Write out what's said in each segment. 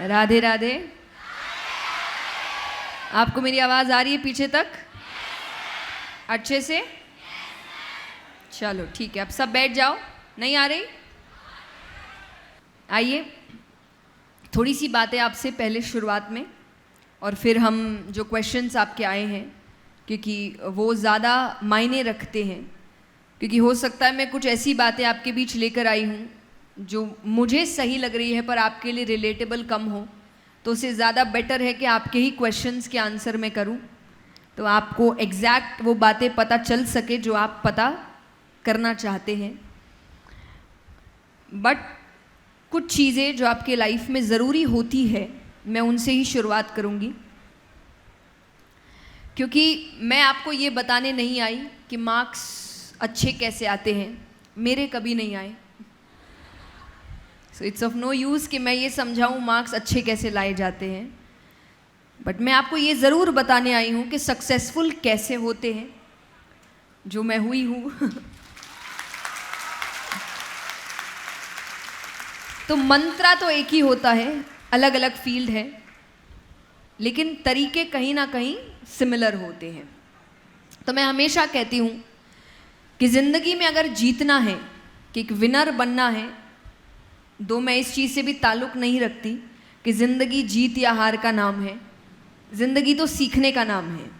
राधे राधे। आपको मेरी आवाज़ आ रही है पीछे तक अच्छे से? चलो ठीक है, अब सब बैठ जाओ। नहीं आ रही? आइए, थोड़ी सी बातें आपसे पहले शुरुआत में, और फिर हम जो क्वेश्चंस आपके आए हैं, क्योंकि वो ज़्यादा मायने रखते हैं, क्योंकि हो सकता है मैं कुछ ऐसी बातें आपके बीच लेकर आई हूँ जो मुझे सही लग रही है पर आपके लिए रिलेटेबल कम हो, तो उससे ज़्यादा बेटर है कि आपके ही क्वेश्चंस के आंसर मैं करूँ, तो आपको एग्जैक्ट वो बातें पता चल सके जो आप पता करना चाहते हैं। बट कुछ चीज़ें जो आपके लाइफ में ज़रूरी होती है, मैं उनसे ही शुरुआत करूँगी, क्योंकि मैं आपको ये बताने नहीं आई कि मार्क्स अच्छे कैसे आते हैं, मेरे कभी नहीं आए। So it's of no use कि मैं ये समझाऊँ मार्क्स अच्छे कैसे लाए जाते हैं, बट मैं आपको ये ज़रूर बताने आई हूँ कि सक्सेसफुल कैसे होते हैं, जो मैं हुई हूँ। तो मंत्रा तो एक ही होता है, अलग अलग फील्ड है, लेकिन तरीके कहीं ना कहीं सिमिलर होते हैं। तो मैं हमेशा कहती हूँ कि ज़िंदगी में अगर जीतना है, कि एक विनर बनना है, दो मैं इस चीज़ से भी ताल्लुक़ नहीं रखती कि ज़िंदगी जीत या हार का नाम है, ज़िंदगी तो सीखने का नाम है।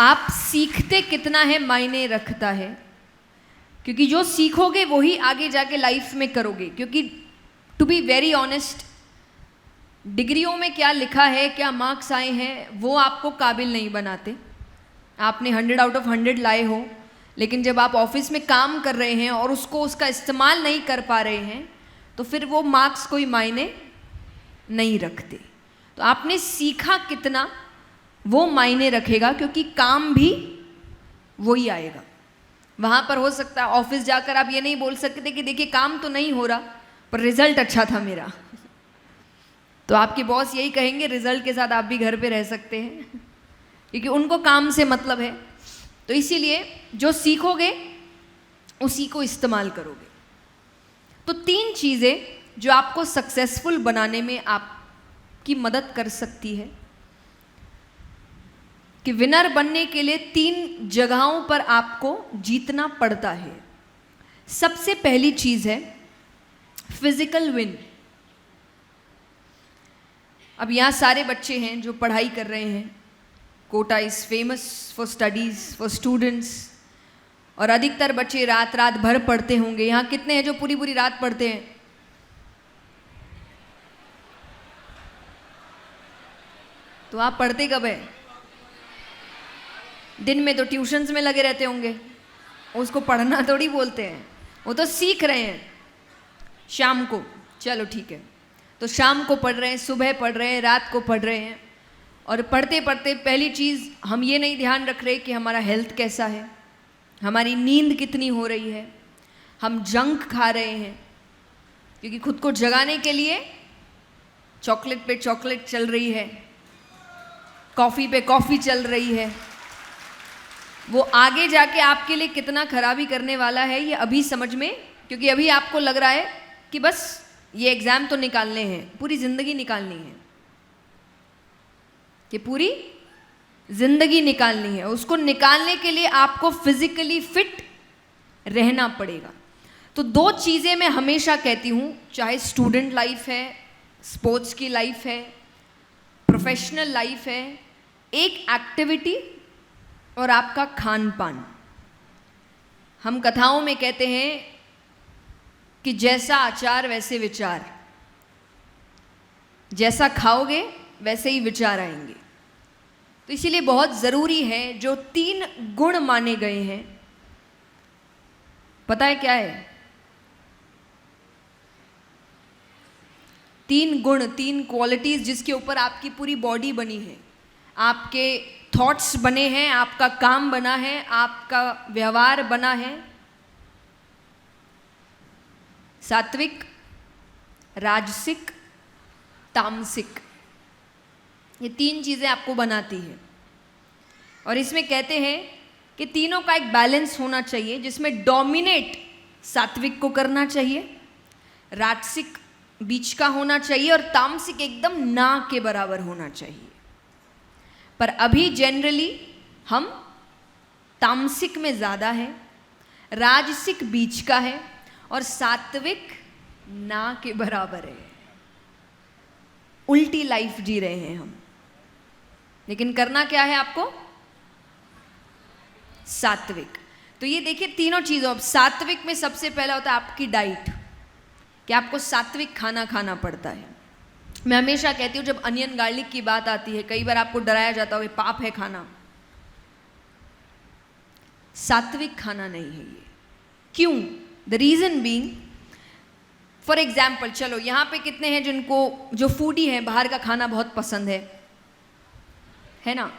आप सीखते कितना है मायने रखता है, क्योंकि जो सीखोगे वही आगे जाके लाइफ में करोगे। क्योंकि टू बी वेरी ऑनेस्ट, डिग्रियों में क्या लिखा है, क्या मार्क्स आए हैं, वो आपको काबिल नहीं बनाते। आपने 100 आउट ऑफ 100 लाए हो, लेकिन जब आप ऑफिस में काम कर रहे हैं और उसका इस्तेमाल नहीं कर पा रहे हैं, तो फिर वो मार्क्स कोई मायने नहीं रखते। तो आपने सीखा कितना वो मायने रखेगा, क्योंकि काम भी वही आएगा। वहाँ पर हो सकता है ऑफिस जाकर आप ये नहीं बोल सकते कि देखिए काम तो नहीं हो रहा पर रिजल्ट अच्छा था मेरा, तो आपके बॉस यही कहेंगे, रिजल्ट के साथ आप भी घर पे रह सकते हैं, क्योंकि उनको काम से मतलब है। तो इसीलिए जो सीखोगे उसी को इस्तेमाल करोगे। तो 3 चीज़ें जो आपको सक्सेसफुल बनाने में आपकी मदद कर सकती है, कि विनर बनने के लिए 3 जगहों पर आपको जीतना पड़ता है। सबसे पहली चीज़ है फिजिकल विन। अब यहाँ सारे बच्चे हैं जो पढ़ाई कर रहे हैं, Kota is famous for studies for students, और अधिकतर बच्चे रात रात भर पढ़ते होंगे। यहाँ कितने हैं जो पूरी पूरी रात पढ़ते हैं? तो आप पढ़ते कब है? दिन में तो ट्यूशन्स में लगे रहते होंगे, उसको पढ़ना थोड़ी बोलते हैं, वो तो सीख रहे हैं। शाम को, चलो ठीक है, तो शाम को पढ़ रहे हैं, सुबह पढ़ रहे हैं, रात को पढ़ रहे हैं, और पढ़ते पढ़ते पहली चीज़ हम ये नहीं ध्यान रख रहे कि हमारा हेल्थ कैसा है, हमारी नींद कितनी हो रही है, हम जंक खा रहे हैं, क्योंकि खुद को जगाने के लिए चॉकलेट पे चॉकलेट चल रही है, कॉफ़ी पे कॉफ़ी चल रही है। वो आगे जाके आपके लिए कितना खराबी करने वाला है ये अभी समझ में, क्योंकि अभी आपको लग रहा है कि बस ये एग्ज़ाम तो निकालने हैं, पूरी ज़िंदगी निकालनी है, कि पूरी ज़िंदगी निकालनी है। उसको निकालने के लिए आपको फिजिकली फिट रहना पड़ेगा। तो 2 चीज़ें मैं हमेशा कहती हूँ, चाहे स्टूडेंट लाइफ है, स्पोर्ट्स की लाइफ है, प्रोफेशनल लाइफ है, एक एक्टिविटी और आपका खान पान। हम कथाओं में कहते हैं कि जैसा आचार वैसे विचार, जैसा खाओगे वैसे ही विचार आएंगे। तो इसीलिए बहुत ज़रूरी है, जो 3 गुण माने गए हैं, पता है क्या है? 3 गुण, 3 क्वालिटीज़ जिसके ऊपर आपकी पूरी बॉडी बनी है, आपके थॉट्स बने हैं, आपका काम बना है, आपका व्यवहार बना है। सात्विक, राजसिक, तामसिक, ये 3 चीज़ें आपको बनाती है। और इसमें कहते हैं कि तीनों का एक बैलेंस होना चाहिए, जिसमें डोमिनेट सात्विक को करना चाहिए, राजसिक बीच का होना चाहिए और तामसिक एकदम ना के बराबर होना चाहिए। पर अभी जनरली हम तामसिक में ज़्यादा है, राजसिक बीच का है और सात्विक ना के बराबर है। उल्टी लाइफ जी रहे हैं हम। लेकिन करना क्या है आपको? सात्विक। तो ये देखिए तीनों चीज़ों, अब सात्विक में सबसे पहला होता है आपकी डाइट, कि आपको सात्विक खाना खाना पड़ता है। मैं हमेशा कहती हूँ जब अनियन गार्लिक की बात आती है, कई बार आपको डराया जाता हो ये पाप है खाना। सात्विक खाना नहीं है ये। क्यों? The reason being, for example, चलो यहाँ पे कितने हैं जिनको, जो फूडी हैं, बाहर का खाना बहुत पसंद है ना?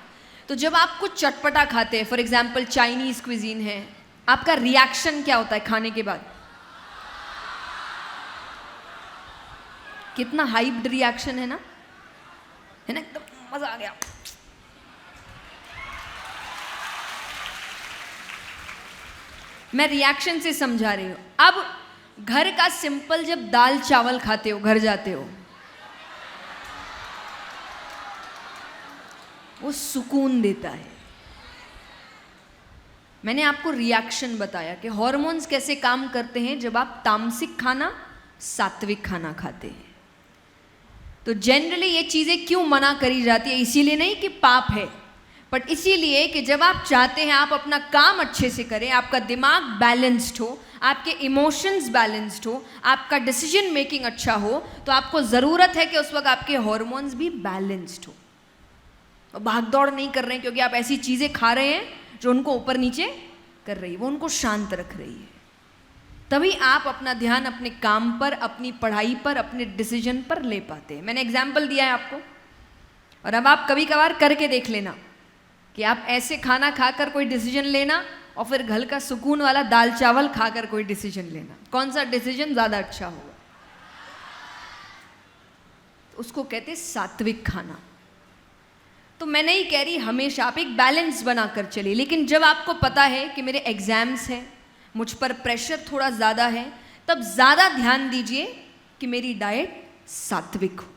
तो जब आप कुछ चटपटा खाते हैं, फॉर एग्जाम्पल चाइनीज क्विजीन है, आपका रिएक्शन क्या होता है खाने के बाद? कितना हाइप्ड रिएक्शन है ना, एकदम मजा आ गया। मैं रिएक्शन से समझा रही हूं। अब घर का सिंपल जब दाल चावल खाते हो, घर जाते हो, वो सुकून देता है। मैंने आपको रिएक्शन बताया कि हॉर्मोन्स कैसे काम करते हैं जब आप तामसिक खाना सात्विक खाना खाते हैं। तो जनरली ये चीज़ें क्यों मना करी जाती है? इसीलिए नहीं कि पाप है, बट इसीलिए कि जब आप चाहते हैं आप अपना काम अच्छे से करें, आपका दिमाग बैलेंस्ड हो, आपके इमोशंस बैलेंस्ड हो, आपका डिसीजन मेकिंग अच्छा हो, तो आपको ज़रूरत है कि उस वक्त आपके हॉर्मोन्स भी बैलेंस्ड हो। भाग दौड़ नहीं कर रहे हैं क्योंकि आप ऐसी चीज़ें खा रहे हैं जो उनको ऊपर नीचे कर रही है, वो उनको शांत रख रही है। तभी आप अपना ध्यान अपने काम पर, अपनी पढ़ाई पर, अपने डिसीजन पर ले पाते हैं। मैंने एग्जाम्पल दिया है आपको, और अब आप कभी कभार करके देख लेना कि आप ऐसे खाना खाकर कोई डिसीजन लेना और फिर घर का सुकून वाला दाल चावल खाकर कोई डिसीजन लेना, कौन सा डिसीजन ज़्यादा अच्छा होगा? उसको कहते हैं सात्विक खाना। तो मैं नहीं कह रही हमेशा आप एक बैलेंस बनाकर चलिए, लेकिन जब आपको पता है कि मेरे एग्जाम्स हैं, मुझ पर प्रेशर थोड़ा ज़्यादा है, तब ज़्यादा ध्यान दीजिए कि मेरी डाइट सात्विक हो।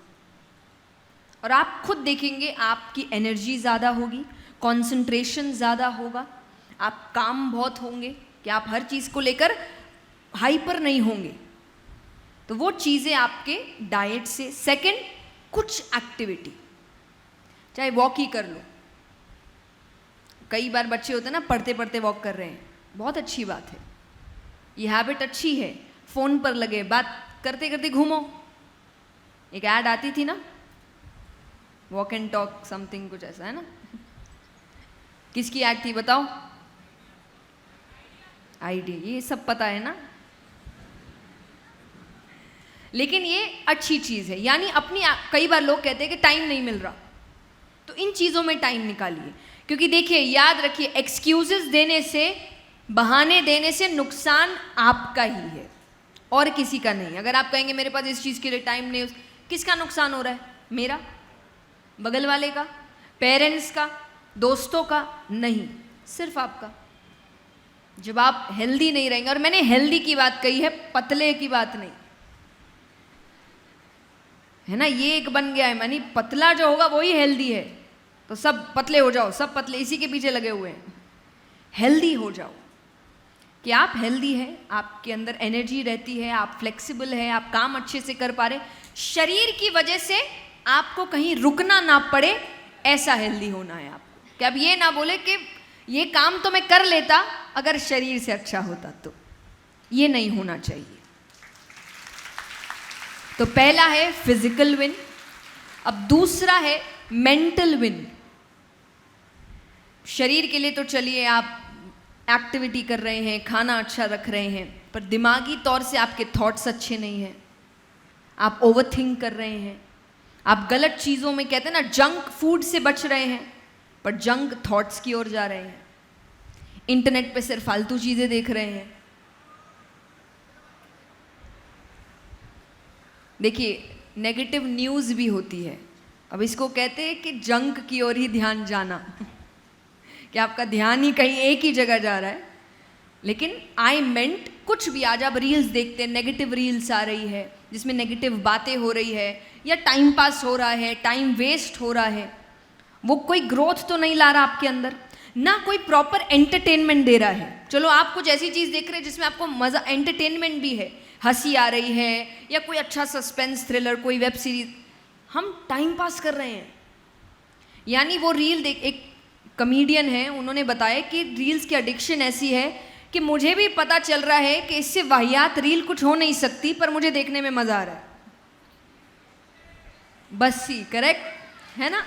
और आप खुद देखेंगे आपकी एनर्जी ज़्यादा होगी, कंसंट्रेशन ज़्यादा होगा, आप काम बहुत होंगे कि आप हर चीज़ को लेकर हाइपर नहीं होंगे। तो वो चीज़ें आपके डाइट से। सेकंड, कुछ एक्टिविटी, चाहे वॉक ही कर लो। कई बार बच्चे होते हैं ना, पढ़ते पढ़ते वॉक कर रहे हैं, बहुत अच्छी बात है, ये हैबिट अच्छी है। फ़ोन पर लगे बात करते करते घूमो। एक ऐड आती थी ना, वॉक एंड टॉक समथिंग, कुछ ऐसा है ना। किसकी ऐड थी बताओ? आइडिया, ये सब पता है ना। लेकिन ये अच्छी चीज़ है, यानी अपनी, कई बार लोग कहते हैं कि टाइम नहीं मिल रहा, तो इन चीज़ों में टाइम निकालिए। क्योंकि देखिए, याद रखिए, एक्सक्यूजेस देने से, बहाने देने से नुकसान आपका ही है और किसी का नहीं। अगर आप कहेंगे मेरे पास इस चीज़ के लिए टाइम नहीं, किसका नुकसान हो रहा है? मेरा, बगल वाले का, पेरेंट्स का, दोस्तों का? नहीं, सिर्फ आपका। जब आप हेल्दी नहीं रहेंगे, और मैंने हेल्दी की बात कही है, पतले की बात नहीं है ना। ये एक बन गया है, मानी पतला जो होगा वही हेल्दी है, तो सब पतले हो जाओ, सब पतले, इसी के पीछे लगे हुए हैं। हेल्दी हो जाओ, कि आप हेल्दी हैं, आपके अंदर एनर्जी रहती है, आप फ्लेक्सिबल है, आप काम अच्छे से कर पा रहे, शरीर की वजह से आपको कहीं रुकना ना पड़े, ऐसा हेल्दी होना है आपको। कि अब ये ना बोले कि ये काम तो मैं कर लेता अगर शरीर से अच्छा होता, तो ये नहीं होना चाहिए। तो पहला है फिजिकल विन, अब दूसरा है मेंटल विन। शरीर के लिए तो चलिए आप एक्टिविटी कर रहे हैं, खाना अच्छा रख रहे हैं, पर दिमागी तौर से आपके थॉट्स अच्छे नहीं हैं, आप ओवरथिंक कर रहे हैं, आप गलत चीज़ों में, कहते हैं ना, जंक फूड से बच रहे हैं, पर जंक थॉट्स की ओर जा रहे हैं, इंटरनेट पे सिर्फ फालतू चीज़ें देख रहे हैं। देखिए, नेगेटिव न्यूज़ भी होती है। अब इसको कहते हैं कि जंक की ओर ही ध्यान जाना कि आपका ध्यान ही कहीं एक ही जगह जा रहा है। लेकिन आई मेंट कुछ भी, आज आप रील्स देखते हैं, नेगेटिव रील्स आ रही है जिसमें नेगेटिव बातें हो रही है, या टाइम पास हो रहा है, टाइम वेस्ट हो रहा है, वो कोई ग्रोथ तो नहीं ला रहा आपके अंदर, ना कोई प्रॉपर एंटरटेनमेंट दे रहा है। चलो आप कुछ ऐसी चीज़ देख रहे हैं जिसमें आपको मज़ा, एंटरटेनमेंट भी है, हंसी आ रही है, या कोई अच्छा सस्पेंस थ्रिलर, कोई वेब सीरीज, हम टाइम पास कर रहे हैं। यानी वो रील देख, एक कॉमेडियन है, उन्होंने बताया कि रील्स की एडिक्शन ऐसी है कि मुझे भी पता चल रहा है कि इससे वाहियात रील कुछ हो नहीं सकती, पर मुझे देखने में मज़ा आ रहा है। बस ही करेक्ट है ना।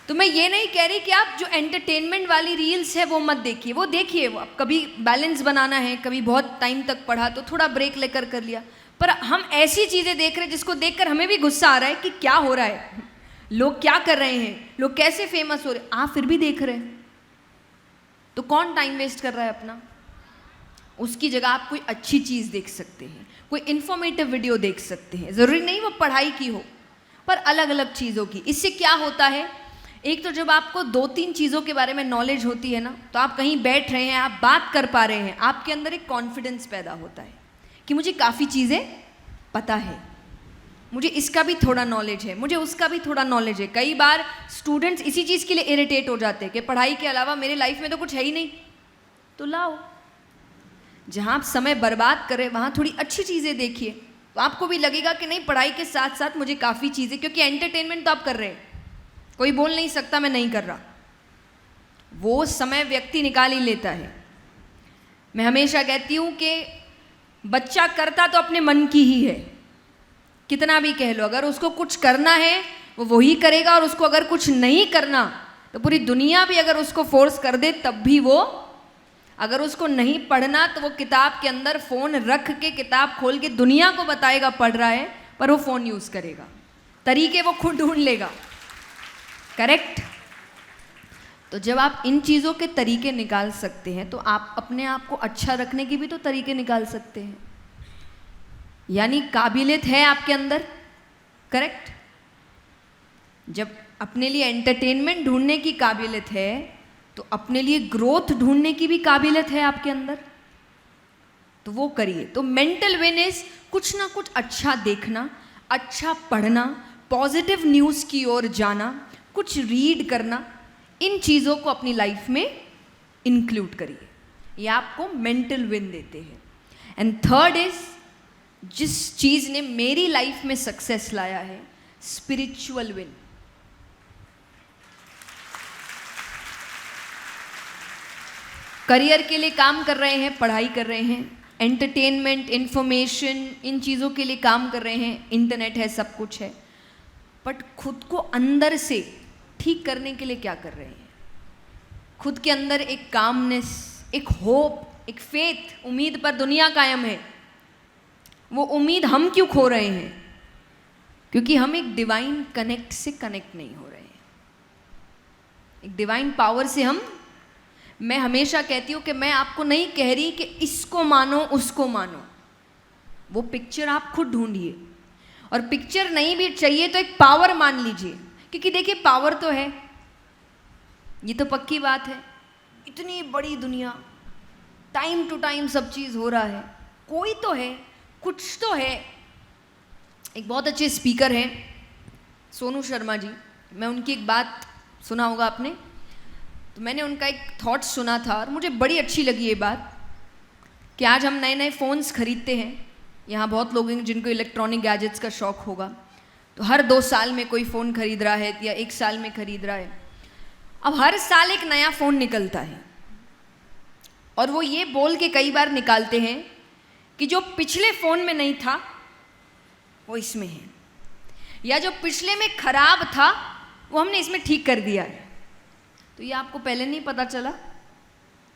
तो मैं ये नहीं कह रही कि आप जो एंटरटेनमेंट वाली रील्स है वो मत देखिए, वो देखिए, वो कभी बैलेंस बनाना है, कभी बहुत टाइम तक पढ़ा तो थोड़ा ब्रेक लेकर कर लिया, पर हम ऐसी चीज़ें देख रहे हैं जिसको देखकर हमें भी गुस्सा आ रहा है कि क्या हो रहा है, लोग क्या कर रहे हैं, लोग कैसे फेमस हो रहे हैं, आप फिर भी देख रहे हैं, तो कौन टाइम वेस्ट कर रहा है अपना। उसकी जगह आप कोई अच्छी चीज़ देख सकते हैं, कोई इन्फॉर्मेटिव वीडियो देख सकते हैं, ज़रूरी नहीं वो पढ़ाई की हो, पर अलग अलग चीज़ों की। इससे क्या होता है, एक तो जब आपको 2-3 चीज़ों के बारे में नॉलेज होती है ना, तो आप कहीं बैठ रहे हैं, आप बात कर पा रहे हैं, आपके अंदर एक कॉन्फिडेंस पैदा होता है कि मुझे काफ़ी चीज़ें पता है, मुझे इसका भी थोड़ा नॉलेज है, मुझे उसका भी थोड़ा नॉलेज है। कई बार स्टूडेंट्स इसी चीज़ के लिए इरिटेट हो जाते हैं कि पढ़ाई के अलावा मेरे लाइफ में तो कुछ है ही नहीं, तो लाओ, जहाँ आप समय बर्बाद करें वहाँ थोड़ी अच्छी चीज़ें देखिए, तो आपको भी लगेगा कि नहीं, पढ़ाई के साथ साथ मुझे काफ़ी चीज़ें, क्योंकि एंटरटेनमेंट तो आप कर रहे हैं, कोई बोल नहीं सकता मैं नहीं कर रहा, वो समय व्यक्ति निकाल ही लेता है। मैं हमेशा कहती हूँ कि बच्चा करता तो अपने मन की ही है, कितना भी कह लो, अगर उसको कुछ करना है वो वही करेगा, और उसको अगर कुछ नहीं करना तो पूरी दुनिया भी अगर उसको फोर्स कर दे तब भी वो, अगर उसको नहीं पढ़ना तो वो किताब के अंदर फ़ोन रख के, किताब खोल के दुनिया को बताएगा पढ़ रहा है, पर वो फ़ोन यूज़ करेगा, तरीके वो खुद ढूंढ लेगा। करेक्ट। तो जब आप इन चीज़ों के तरीके निकाल सकते हैं तो आप अपने आप को अच्छा रखने के भी तो तरीके निकाल सकते हैं, यानी काबिलियत है आपके अंदर। करेक्ट। जब अपने लिए एंटरटेनमेंट ढूंढने की काबिलियत है तो अपने लिए ग्रोथ ढूंढने की भी काबिलियत है आपके अंदर, तो वो करिए। तो मेंटल विन इज कुछ ना कुछ अच्छा देखना, अच्छा पढ़ना, पॉजिटिव न्यूज़ की ओर जाना, कुछ रीड करना, इन चीज़ों को अपनी लाइफ में इंक्लूड करिए, ये आपको मेंटल विन देते हैं। एंड थर्ड इज, जिस चीज़ ने मेरी लाइफ में सक्सेस लाया है, स्पिरिचुअल विन। करियर के लिए काम कर रहे हैं, पढ़ाई कर रहे हैं, एंटरटेनमेंट, इंफॉर्मेशन, इन चीज़ों के लिए काम कर रहे हैं, इंटरनेट है, सब कुछ है, बट खुद को अंदर से ठीक करने के लिए क्या कर रहे हैं? खुद के अंदर एक कामनेस, एक होप, एक फेथ, उम्मीद पर दुनिया कायम है, वो उम्मीद हम क्यों खो रहे हैं? क्योंकि हम एक डिवाइन कनेक्ट से कनेक्ट नहीं हो रहे हैं, एक डिवाइन पावर से हम, मैं हमेशा कहती हूँ कि मैं आपको नहीं कह रही कि इसको मानो उसको मानो, वो पिक्चर आप खुद ढूंढिए, और पिक्चर नहीं भी चाहिए तो एक पावर मान लीजिए, क्योंकि देखिए पावर तो है, ये तो पक्की बात है, इतनी बड़ी दुनिया, टाइम टू टाइम सब चीज़ हो रहा है, कोई तो है, कुछ तो है। एक बहुत अच्छे स्पीकर हैं सोनू शर्मा जी, मैं उनकी एक बात सुना होगा आपने, तो मैंने उनका एक थॉट सुना था और मुझे बड़ी अच्छी लगी ये बात कि आज हम नए नए फ़ोन्स खरीदते हैं, यहाँ बहुत लोग हैं जिनको इलेक्ट्रॉनिक गैजेट्स का शौक़ होगा, तो हर 2 साल में कोई फ़ोन खरीद रहा है या 1 साल में खरीद रहा है। अब हर साल एक नया फ़ोन निकलता है और वो ये बोल के कई बार निकालते हैं कि जो पिछले फ़ोन में नहीं था वो इसमें है, या जो पिछले में ख़राब था वो हमने इसमें ठीक कर दिया है। तो ये आपको पहले नहीं पता चला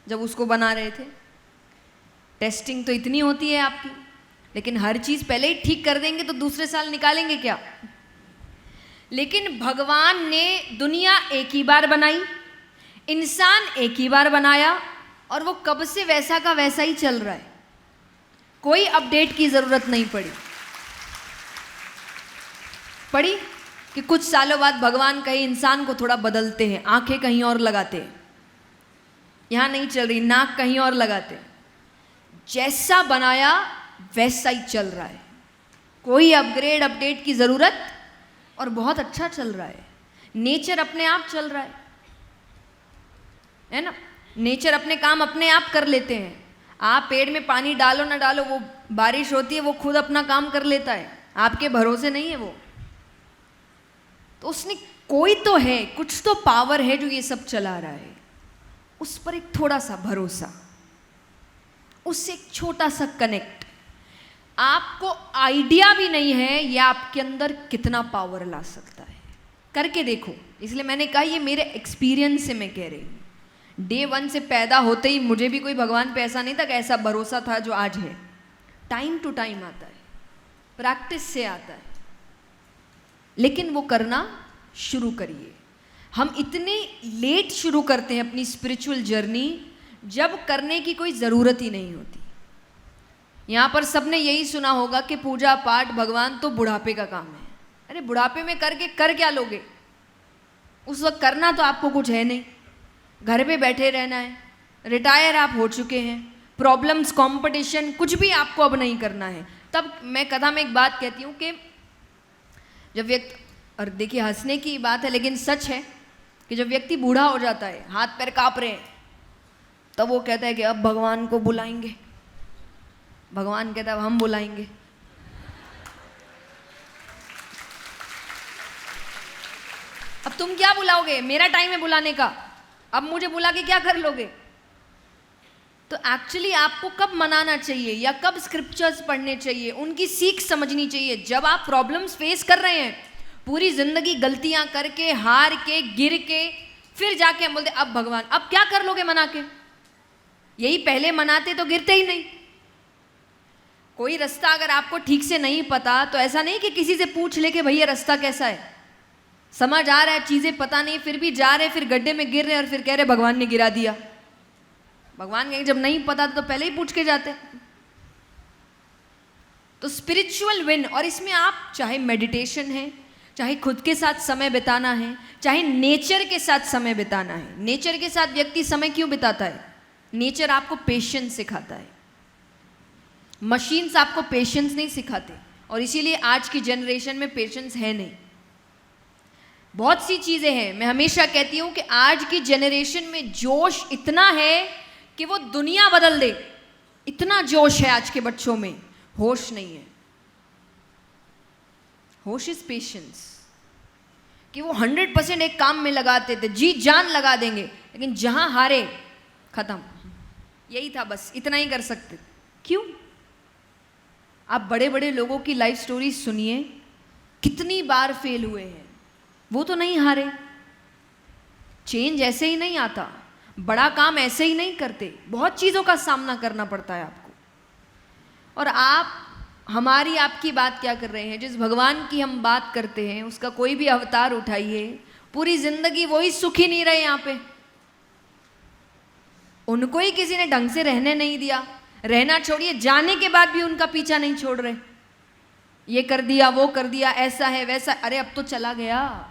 जब उसको बना रहे थे? टेस्टिंग तो इतनी होती है आपकी, लेकिन हर चीज़ पहले ही ठीक कर देंगे तो दूसरे साल निकालेंगे क्या? लेकिन भगवान ने दुनिया एक ही बार बनाई, इंसान एक ही बार बनाया, और वो कब से वैसा का वैसा ही चल रहा है, कोई अपडेट की ज़रूरत नहीं पड़ी कि कुछ सालों बाद भगवान कहीं इंसान को थोड़ा बदलते हैं, आंखें कहीं और लगाते हैं, यहाँ नहीं चल रही, नाक कहीं और लगाते हैं। जैसा बनाया वैसा ही चल रहा है, कोई अपग्रेड अपडेट की ज़रूरत, और बहुत अच्छा चल रहा है। नेचर अपने आप चल रहा है ना। नेचर अपने काम अपने आप कर लेते हैं। आप पेड़ में पानी डालो ना डालो, वो बारिश होती है, वो खुद अपना काम कर लेता है, आपके भरोसे नहीं है वो। तो उसने कोई तो है, कुछ तो पावर है जो ये सब चला रहा है, उस पर एक थोड़ा सा भरोसा, उससे एक छोटा सा कनेक्ट। आपको आइडिया भी नहीं है ये आपके अंदर कितना पावर ला सकता है, करके देखो। इसलिए मैंने कहा ये मेरे एक्सपीरियंस से मैं कह रही हूँ। डे 1 से पैदा होते ही मुझे भी कोई भगवान पे ऐसा नहीं था कि ऐसा भरोसा था जो आज है। टाइम टू टाइम आता है, प्रैक्टिस से आता है, लेकिन वो करना शुरू करिए। हम इतने लेट शुरू करते हैं अपनी स्पिरिचुअल जर्नी, जब करने की कोई ज़रूरत ही नहीं होती। यहाँ पर सबने यही सुना होगा कि पूजा पाठ भगवान तो बुढ़ापे का काम है। अरे बुढ़ापे में करके कर क्या लोगे? उस वक्त करना तो आपको कुछ है नहीं, घर पे बैठे रहना है, रिटायर आप हो चुके हैं, प्रॉब्लम्स, कंपटीशन, कुछ भी आपको अब नहीं करना है। तब मैं कथा में एक बात कहती हूँ कि जब व्यक्ति, और देखिए हंसने की बात है लेकिन सच है, कि जब व्यक्ति बूढ़ा हो जाता है, हाथ पैर काँप रहे हैं, तब वो कहता है कि अब भगवान को बुलाएंगे। भगवान कहता है अब हम बुलाएंगे। अब तुम क्या बुलाओगे? मेरा टाइम है बुलाने का, अब मुझे बुला के क्या कर लोगे? तो एक्चुअली आपको कब मनाना चाहिए या कब स्क्रिप्चर्स पढ़ने चाहिए, उनकी सीख समझनी चाहिए। जब आप प्रॉब्लम्स फेस कर रहे हैं, पूरी जिंदगी गलतियां करके, हार के, गिर के, फिर जाके हम बोलते अब भगवान, अब क्या कर लोगे मना के? यही पहले मनाते तो गिरते ही नहीं। कोई रास्ता अगर आपको ठीक से नहीं पता तो ऐसा नहीं कि किसी से पूछ ले कि भैया रास्ता कैसा है, समझ आ रहा है, चीजें पता नहीं, फिर भी जा रहे, फिर गड्ढे में गिर रहे और फिर कह रहे भगवान ने गिरा दिया। भगवान कहेंगे जब नहीं पता तो पहले ही पूछ के जाते। तो स्पिरिचुअल विन, और इसमें आप चाहे मेडिटेशन है, चाहे खुद के साथ समय बिताना है, चाहे नेचर के साथ समय बिताना है। नेचर के साथ व्यक्ति समय क्यों बिताता है? नेचर आपको पेशेंस सिखाता है, मशीन्स आपको पेशेंस नहीं सिखाते, और इसीलिए आज की जनरेशन में पेशेंस है नहीं। बहुत सी चीज़ें हैं, मैं हमेशा कहती हूँ कि आज की जनरेशन में जोश इतना है कि वो दुनिया बदल दे, इतना जोश है आज के बच्चों में। होश नहीं है। होश इज पेशेंस, कि वो 100% एक काम में लगाते थे, जी जान लगा देंगे, लेकिन जहां हारे खत्म, यही था बस, इतना ही कर सकते। क्यों? आप बड़े बड़े लोगों की लाइफ स्टोरी सुनिए, कितनी बार फेल हुए हैं, वो तो नहीं हारे। चेंज ऐसे ही नहीं आता, बड़ा काम ऐसे ही नहीं करते, बहुत चीज़ों का सामना करना पड़ता है आपको। और आप हमारी आपकी बात क्या कर रहे हैं? जिस भगवान की हम बात करते हैं उसका कोई भी अवतार उठाइए, पूरी जिंदगी वही सुखी नहीं रहे यहाँ पे। उनको ही किसी ने ढंग से रहने नहीं दिया, रहना छोड़िए, जाने के बाद भी उनका पीछा नहीं छोड़ रहे, ये कर दिया, वो कर दिया, ऐसा है वैसा। अरे अब तो चला गया।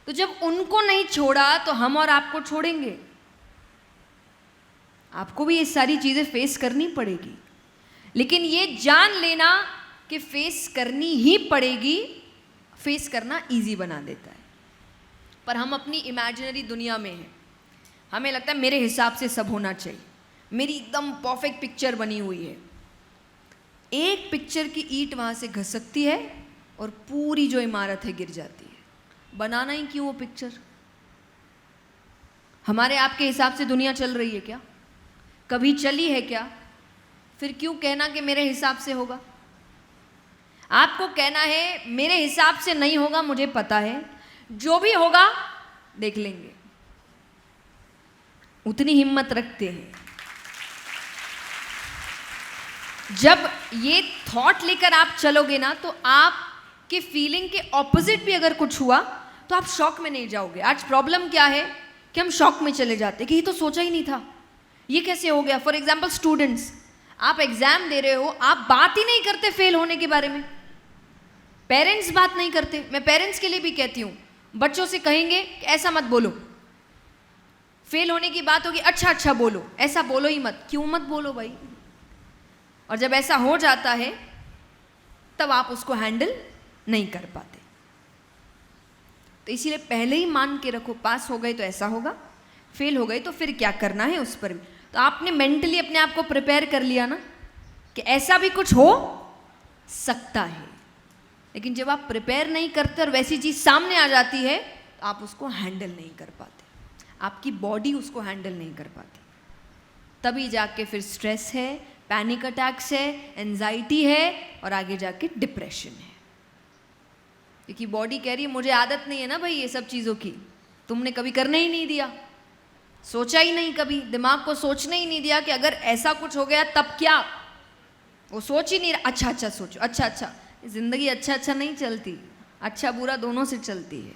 तो जब उनको नहीं छोड़ा तो हम और आपको छोड़ेंगे? आपको भी ये सारी चीजें फेस करनी पड़ेगी, लेकिन ये जान लेना कि फेस करनी ही पड़ेगी, फेस करना इजी बना देता है। पर हम अपनी इमेजिनरी दुनिया में हैं, हमें लगता है मेरे हिसाब से सब होना चाहिए, मेरी एकदम परफेक्ट पिक्चर बनी हुई है। एक पिक्चर की ईंट वहां से घसकती है और पूरी जो इमारत है गिर जाती है। बनाना ही क्यों वो पिक्चर? हमारे आपके हिसाब से दुनिया चल रही है क्या? कभी चली है क्या? फिर क्यों कहना कि मेरे हिसाब से होगा? आपको कहना है मेरे हिसाब से नहीं होगा, मुझे पता है, जो भी होगा देख लेंगे। उतनी हिम्मत रखते हैं। जब ये थॉट लेकर आप चलोगे ना, तो आपके फीलिंग के ऑपोजिट भी अगर कुछ हुआ तो आप शॉक में नहीं जाओगे। आज प्रॉब्लम क्या है कि हम शॉक में चले जाते कि ये तो सोचा ही नहीं था, ये कैसे हो गया। फॉर एग्जाम्पल स्टूडेंट्स, आप एग्जाम दे रहे हो, आप बात ही नहीं करते फेल होने के बारे में, पेरेंट्स बात नहीं करते। मैं पेरेंट्स के लिए भी कहती हूँ, बच्चों से कहेंगे कि ऐसा मत बोलो, फेल होने की बात होगी, अच्छा अच्छा बोलो, ऐसा बोलो ही मत। क्यों मत बोलो भाई? और जब ऐसा हो जाता है तब आप उसको हैंडल नहीं कर पाते। तो इसीलिए पहले ही मान के रखो, पास हो गए तो ऐसा होगा, फेल हो गए तो फिर क्या करना है उस पर भी। तो आपने मेंटली अपने आप को प्रिपेयर कर लिया ना कि ऐसा भी कुछ हो सकता है। लेकिन जब आप प्रिपेयर नहीं करते और वैसी चीज़ सामने आ जाती है तो आप उसको हैंडल नहीं कर पाते, आपकी बॉडी उसको हैंडल नहीं कर पाती। तभी जाके फिर स्ट्रेस है, पैनिक अटैक्स है, एंजाइटी है और आगे जाके डिप्रेशन है। क्योंकि बॉडी कह रही है मुझे आदत नहीं है ना भाई ये सब चीज़ों की, तुमने कभी करने ही नहीं दिया, सोचा ही नहीं, कभी दिमाग को सोचने ही नहीं दिया कि अगर ऐसा कुछ हो गया तब क्या। वो सोच ही नहीं रहा, अच्छा अच्छा सोचो, अच्छा अच्छा। जिंदगी अच्छा अच्छा नहीं चलती, अच्छा बुरा दोनों से चलती है।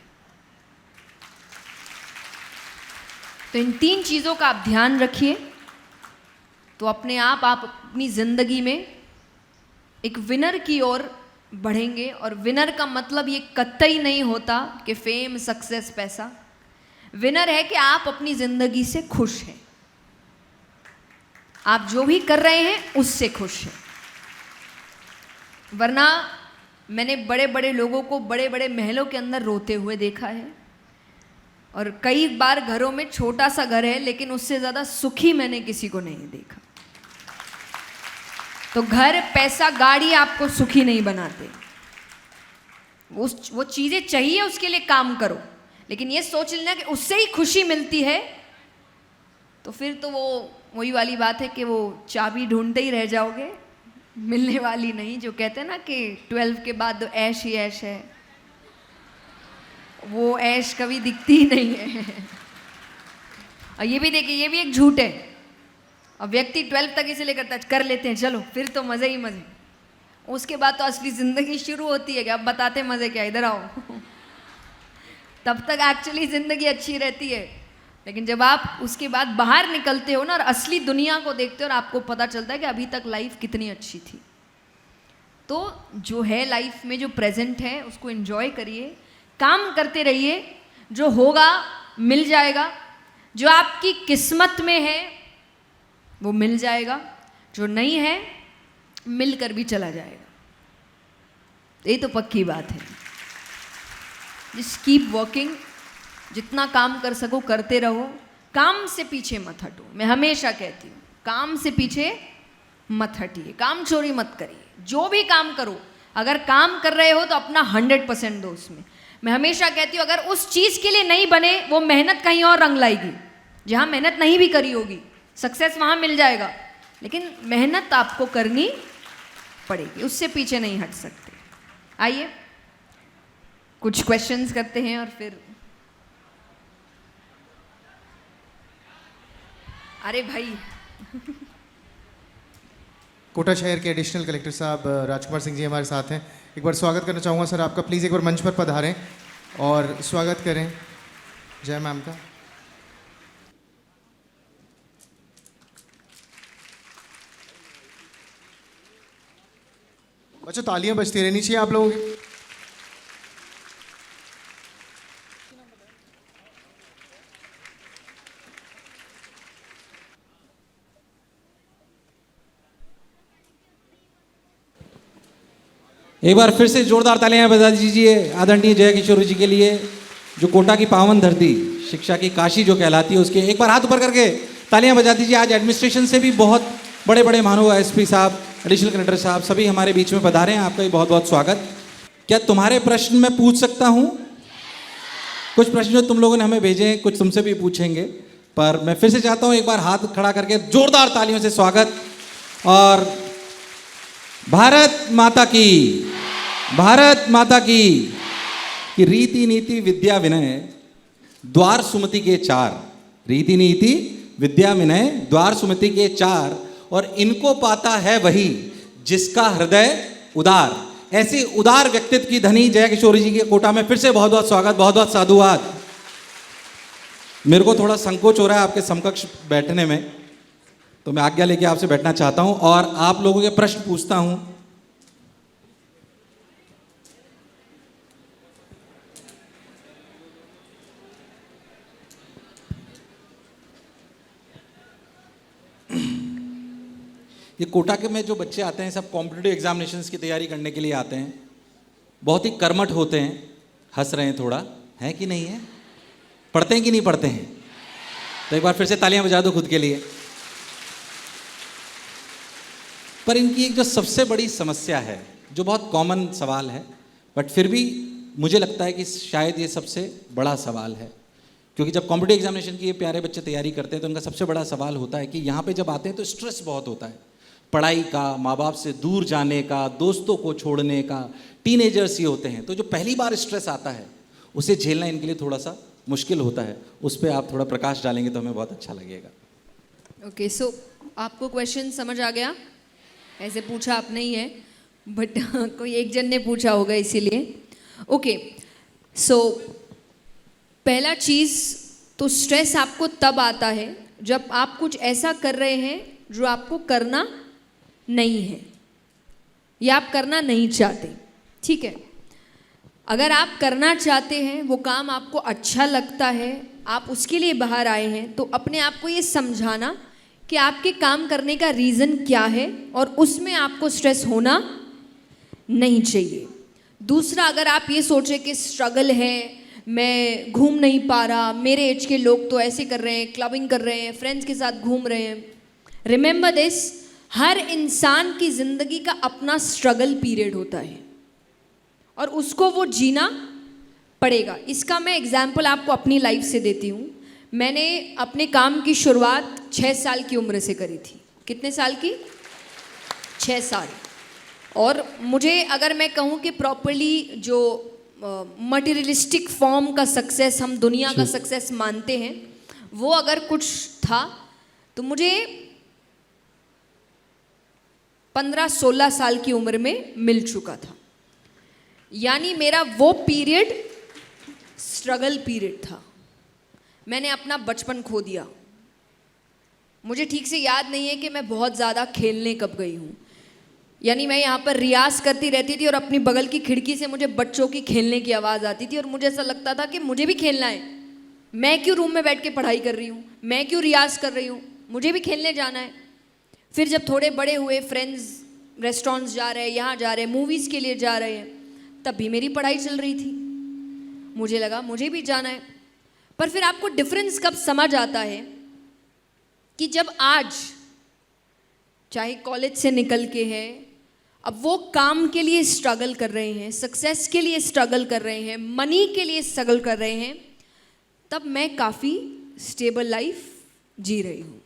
तो इन 3 चीज़ों का आप ध्यान रखिए, तो अपने आप अपनी ज़िंदगी में एक विनर की ओर बढ़ेंगे। और विनर का मतलब ये कतई नहीं होता कि फेम, सक्सेस, पैसा। विनर है कि आप अपनी ज़िंदगी से खुश हैं, आप जो भी कर रहे हैं उससे खुश हैं। वरना मैंने बड़े बड़े लोगों को बड़े बड़े महलों के अंदर रोते हुए देखा है, और कई बार घरों में छोटा सा घर है लेकिन उससे ज़्यादा सुखी मैंने किसी को नहीं देखा। तो घर, पैसा, गाड़ी आपको सुखी नहीं बनाते। वो चीज़ें चाहिए, उसके लिए काम करो, लेकिन ये सोच लेना कि उससे ही खुशी मिलती है, तो फिर तो वो वही वाली बात है कि वो चाबी ढूंढते ही रह जाओगे, मिलने वाली नहीं। जो कहते हैं ना कि 12 के बाद तो ऐश ही ऐश है, वो ऐश कभी दिखती ही नहीं है। और ये भी देखिए, ये भी एक झूठ है। और व्यक्ति 12 तक इसलिए करता है, कर लेते हैं चलो फिर तो मज़े ही मज़े, उसके बाद तो असली ज़िंदगी शुरू होती है कि अब बताते मज़े क्या, इधर आओ। तब तक एक्चुअली ज़िंदगी अच्छी रहती है, लेकिन जब आप उसके बाद बाहर निकलते हो ना और असली दुनिया को देखते हो, और आपको पता चलता है कि अभी तक लाइफ कितनी अच्छी थी। तो जो है लाइफ में, जो प्रेजेंट है उसको एंजॉय करिए, काम करते रहिए, जो होगा मिल जाएगा, जो आपकी किस्मत में है वो मिल जाएगा, जो नहीं है मिलकर भी चला जाएगा। ये तो पक्की बात है। जस्ट कीप वर्किंग, जितना काम कर सको करते रहो, काम से पीछे मत हटो। मैं हमेशा कहती हूँ काम से पीछे मत हटिए, काम चोरी मत करिए। जो भी काम करो, अगर काम कर रहे हो तो अपना 100% दो उसमें। मैं हमेशा कहती हूँ अगर उस चीज़ के लिए नहीं बने, वो मेहनत कहीं और रंग लाएगी। जहाँ मेहनत नहीं भी करी होगी, सक्सेस वहाँ मिल जाएगा, लेकिन मेहनत आपको करनी पड़ेगी, उससे पीछे नहीं हट सकते। आइए कुछ क्वेश्चंस करते हैं और फिर अरे भाई कोटा शहर के एडिशनल कलेक्टर साहब राजकुमार सिंह जी हमारे साथ हैं। एक बार स्वागत करना चाहूँगा सर आपका, प्लीज़ एक बार मंच पर पधारें और स्वागत करें जय मैम का। बच्चों तालियां बजती रहनी चाहिए आप लोगों की। एक बार फिर से जोरदार तालियां बजा दीजिए आदरणीय जय किशोर जी के लिए, जो कोटा की पावन धरती, शिक्षा की काशी जो कहलाती है उसके। एक बार हाथ ऊपर करके तालियां बजा दीजिए। आज एडमिनिस्ट्रेशन से भी बहुत बड़े बड़े महानुभाव, एसपी साहब, एडिशनल कलेक्टर साहब सभी हमारे बीच में पधारे हैं। आपका भी बहुत बहुत स्वागत। क्या तुम्हारे प्रश्न मैं पूछ सकता हूँ? कुछ प्रश्न जो तुम लोगों ने हमें भेजे हैं, कुछ तुमसे भी पूछेंगे, पर मैं फिर से चाहता हूँ एक बार हाथ खड़ा करके जोरदार तालियों से स्वागत। और भारत माता की, भारत माता की। कि रीति नीति विद्या विनय द्वार सुमति के 4, रीति नीति विद्या विनय द्वार सुमति के 4, और इनको पाता है वही जिसका हृदय उदार। ऐसे उदार व्यक्तित्व की धनी जय किशोर जी के कोटा में फिर से बहुत बहुत स्वागत, बहुत बहुत साधुवाद। मेरे को थोड़ा संकोच हो रहा है आपके समकक्ष बैठने में, तो मैं आज्ञा लेके आपसे बैठना चाहता हूं और आप लोगों के प्रश्न पूछता हूं। ये कोटा के में जो बच्चे आते हैं सब कॉम्पिटिटिव एग्जामिनेशंस की तैयारी करने के लिए आते हैं, बहुत ही कर्मठ होते हैं। हंस रहे हैं थोड़ा, है कि नहीं है? पढ़ते हैं कि नहीं पढ़ते हैं? तो एक बार फिर से तालियां बजा दो खुद के लिए। पर इनकी एक जो सबसे बड़ी समस्या है, जो बहुत कॉमन सवाल है, बट फिर भी मुझे लगता है कि शायद ये सबसे बड़ा सवाल है, क्योंकि जब कॉम्पिटिटिव एग्जामिनेशन की ये प्यारे बच्चे तैयारी करते हैं तो उनका सबसे बड़ा सवाल होता है कि यहाँ पे जब आते हैं तो स्ट्रेस बहुत होता है, पढ़ाई का, माँ बाप से दूर जाने का, दोस्तों को छोड़ने का, टीनेजर्स ही होते हैं, तो जो पहली बार स्ट्रेस आता है उसे झेलना इनके लिए थोड़ा सा मुश्किल होता है। उस पर आप थोड़ा प्रकाश डालेंगे तो हमें बहुत अच्छा लगेगा। ओके, सो आपको क्वेश्चन समझ आ गया? ऐसे पूछा आपने ही है, बट कोई एक जन ने पूछा होगा इसीलिए। ओके, सो पहला चीज़ तो स्ट्रेस आपको तब आता है जब आप कुछ ऐसा कर रहे हैं जो आपको करना नहीं है या आप करना नहीं चाहते। ठीक है, अगर आप करना चाहते हैं, वो काम आपको अच्छा लगता है, आप उसके लिए बाहर आए हैं, तो अपने आप को ये समझाना कि आपके काम करने का रीज़न क्या है और उसमें आपको स्ट्रेस होना नहीं चाहिए। दूसरा, अगर आप ये सोचें कि स्ट्रगल है, मैं घूम नहीं पा रहा, मेरे एज के लोग तो ऐसे कर रहे हैं, क्लबिंग कर रहे हैं, फ्रेंड्स के साथ घूम रहे हैं, रिमेंबर दिस, हर इंसान की ज़िंदगी का अपना स्ट्रगल पीरियड होता है और उसको वो जीना पड़ेगा। इसका मैं एग्जाम्पल आपको अपनी लाइफ से देती हूँ। मैंने अपने काम की शुरुआत 6 साल की उम्र से करी थी। कितने साल की? 6 साल। और मुझे अगर मैं कहूँ कि प्रॉपरली जो मटेरियलिस्टिक फॉर्म का सक्सेस हम दुनिया का सक्सेस मानते हैं, वो अगर कुछ था तो मुझे 15-16 साल की उम्र में मिल चुका था। यानी मेरा वो पीरियड स्ट्रगल पीरियड था। मैंने अपना बचपन खो दिया। मुझे ठीक से याद नहीं है कि मैं बहुत ज़्यादा खेलने कब गई हूँ। यानी मैं यहाँ पर रियाज करती रहती थी और अपनी बगल की खिड़की से मुझे बच्चों की खेलने की आवाज़ आती थी और मुझे ऐसा लगता था कि मुझे भी खेलना है। मैं क्यों रूम में बैठ के पढ़ाई कर रही हूँ, मैं क्यों रियाज कर रही हूँ, मुझे भी खेलने जाना है। फिर जब थोड़े बड़े हुए, फ्रेंड्स रेस्टोरेंट्स जा रहे हैं, यहाँ जा रहे हैं, मूवीज़ के लिए जा रहे हैं, तब भी मेरी पढ़ाई चल रही थी। मुझे लगा मुझे भी जाना है। पर फिर आपको डिफरेंस कब समझ आता है कि जब आज चाहे कॉलेज से निकल के हैं, अब वो काम के लिए स्ट्रगल कर रहे हैं, सक्सेस के लिए स्ट्रगल कर रहे हैं, मनी के लिए स्ट्रगल कर रहे हैं, तब मैं काफ़ी स्टेबल लाइफ जी रही हूँ।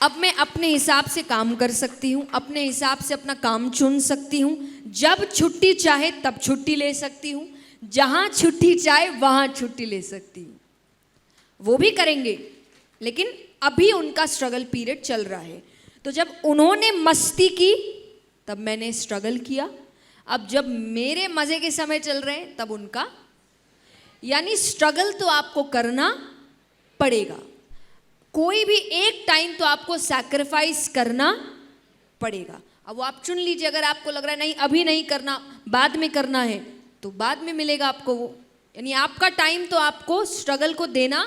अब मैं अपने हिसाब से काम कर सकती हूँ, अपने हिसाब से अपना काम चुन सकती हूँ, जब छुट्टी चाहे तब छुट्टी ले सकती हूँ, जहाँ छुट्टी चाहे वहाँ छुट्टी ले सकती हूँ। वो भी करेंगे, लेकिन अभी उनका स्ट्रगल पीरियड चल रहा है। तो जब उन्होंने मस्ती की तब मैंने स्ट्रगल किया, अब जब मेरे मज़े के समय चल रहे हैं तब उनका। यानी स्ट्रगल तो आपको करना पड़ेगा। कोई भी एक टाइम तो आपको सैक्रिफाइस करना पड़ेगा। अब वो आप चुन लीजिए, अगर आपको लग रहा है नहीं अभी नहीं करना, बाद में करना है, तो बाद में मिलेगा आपको वो। यानी आपका टाइम तो आपको स्ट्रगल को देना,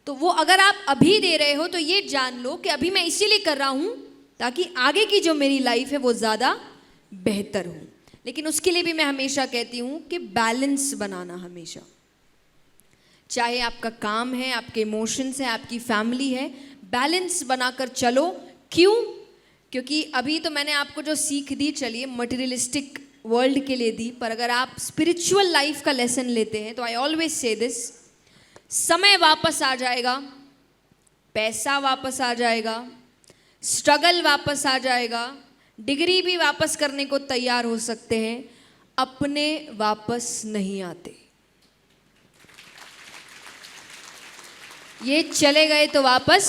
तो वो अगर आप अभी दे रहे हो तो ये जान लो कि अभी मैं इसीलिए कर रहा हूँ ताकि आगे की जो मेरी लाइफ है वो ज़्यादा बेहतर हो। लेकिन उसके लिए भी मैं हमेशा कहती हूँ कि बैलेंस बनाना हमेशा, चाहे आपका काम है, आपके इमोशंस हैं, आपकी फैमिली है, बैलेंस बनाकर चलो। क्यों? क्योंकि अभी तो मैंने आपको जो सीख दी, चलिए मटेरियलिस्टिक वर्ल्ड के लिए दी, पर अगर आप स्पिरिचुअल लाइफ का लेसन लेते हैं तो आई ऑलवेज से दिस, समय वापस आ जाएगा, पैसा वापस आ जाएगा, स्ट्रगल वापस आ जाएगा, डिग्री भी वापस करने को तैयार हो सकते हैं, अपने वापस नहीं आते। ये चले गए तो वापस।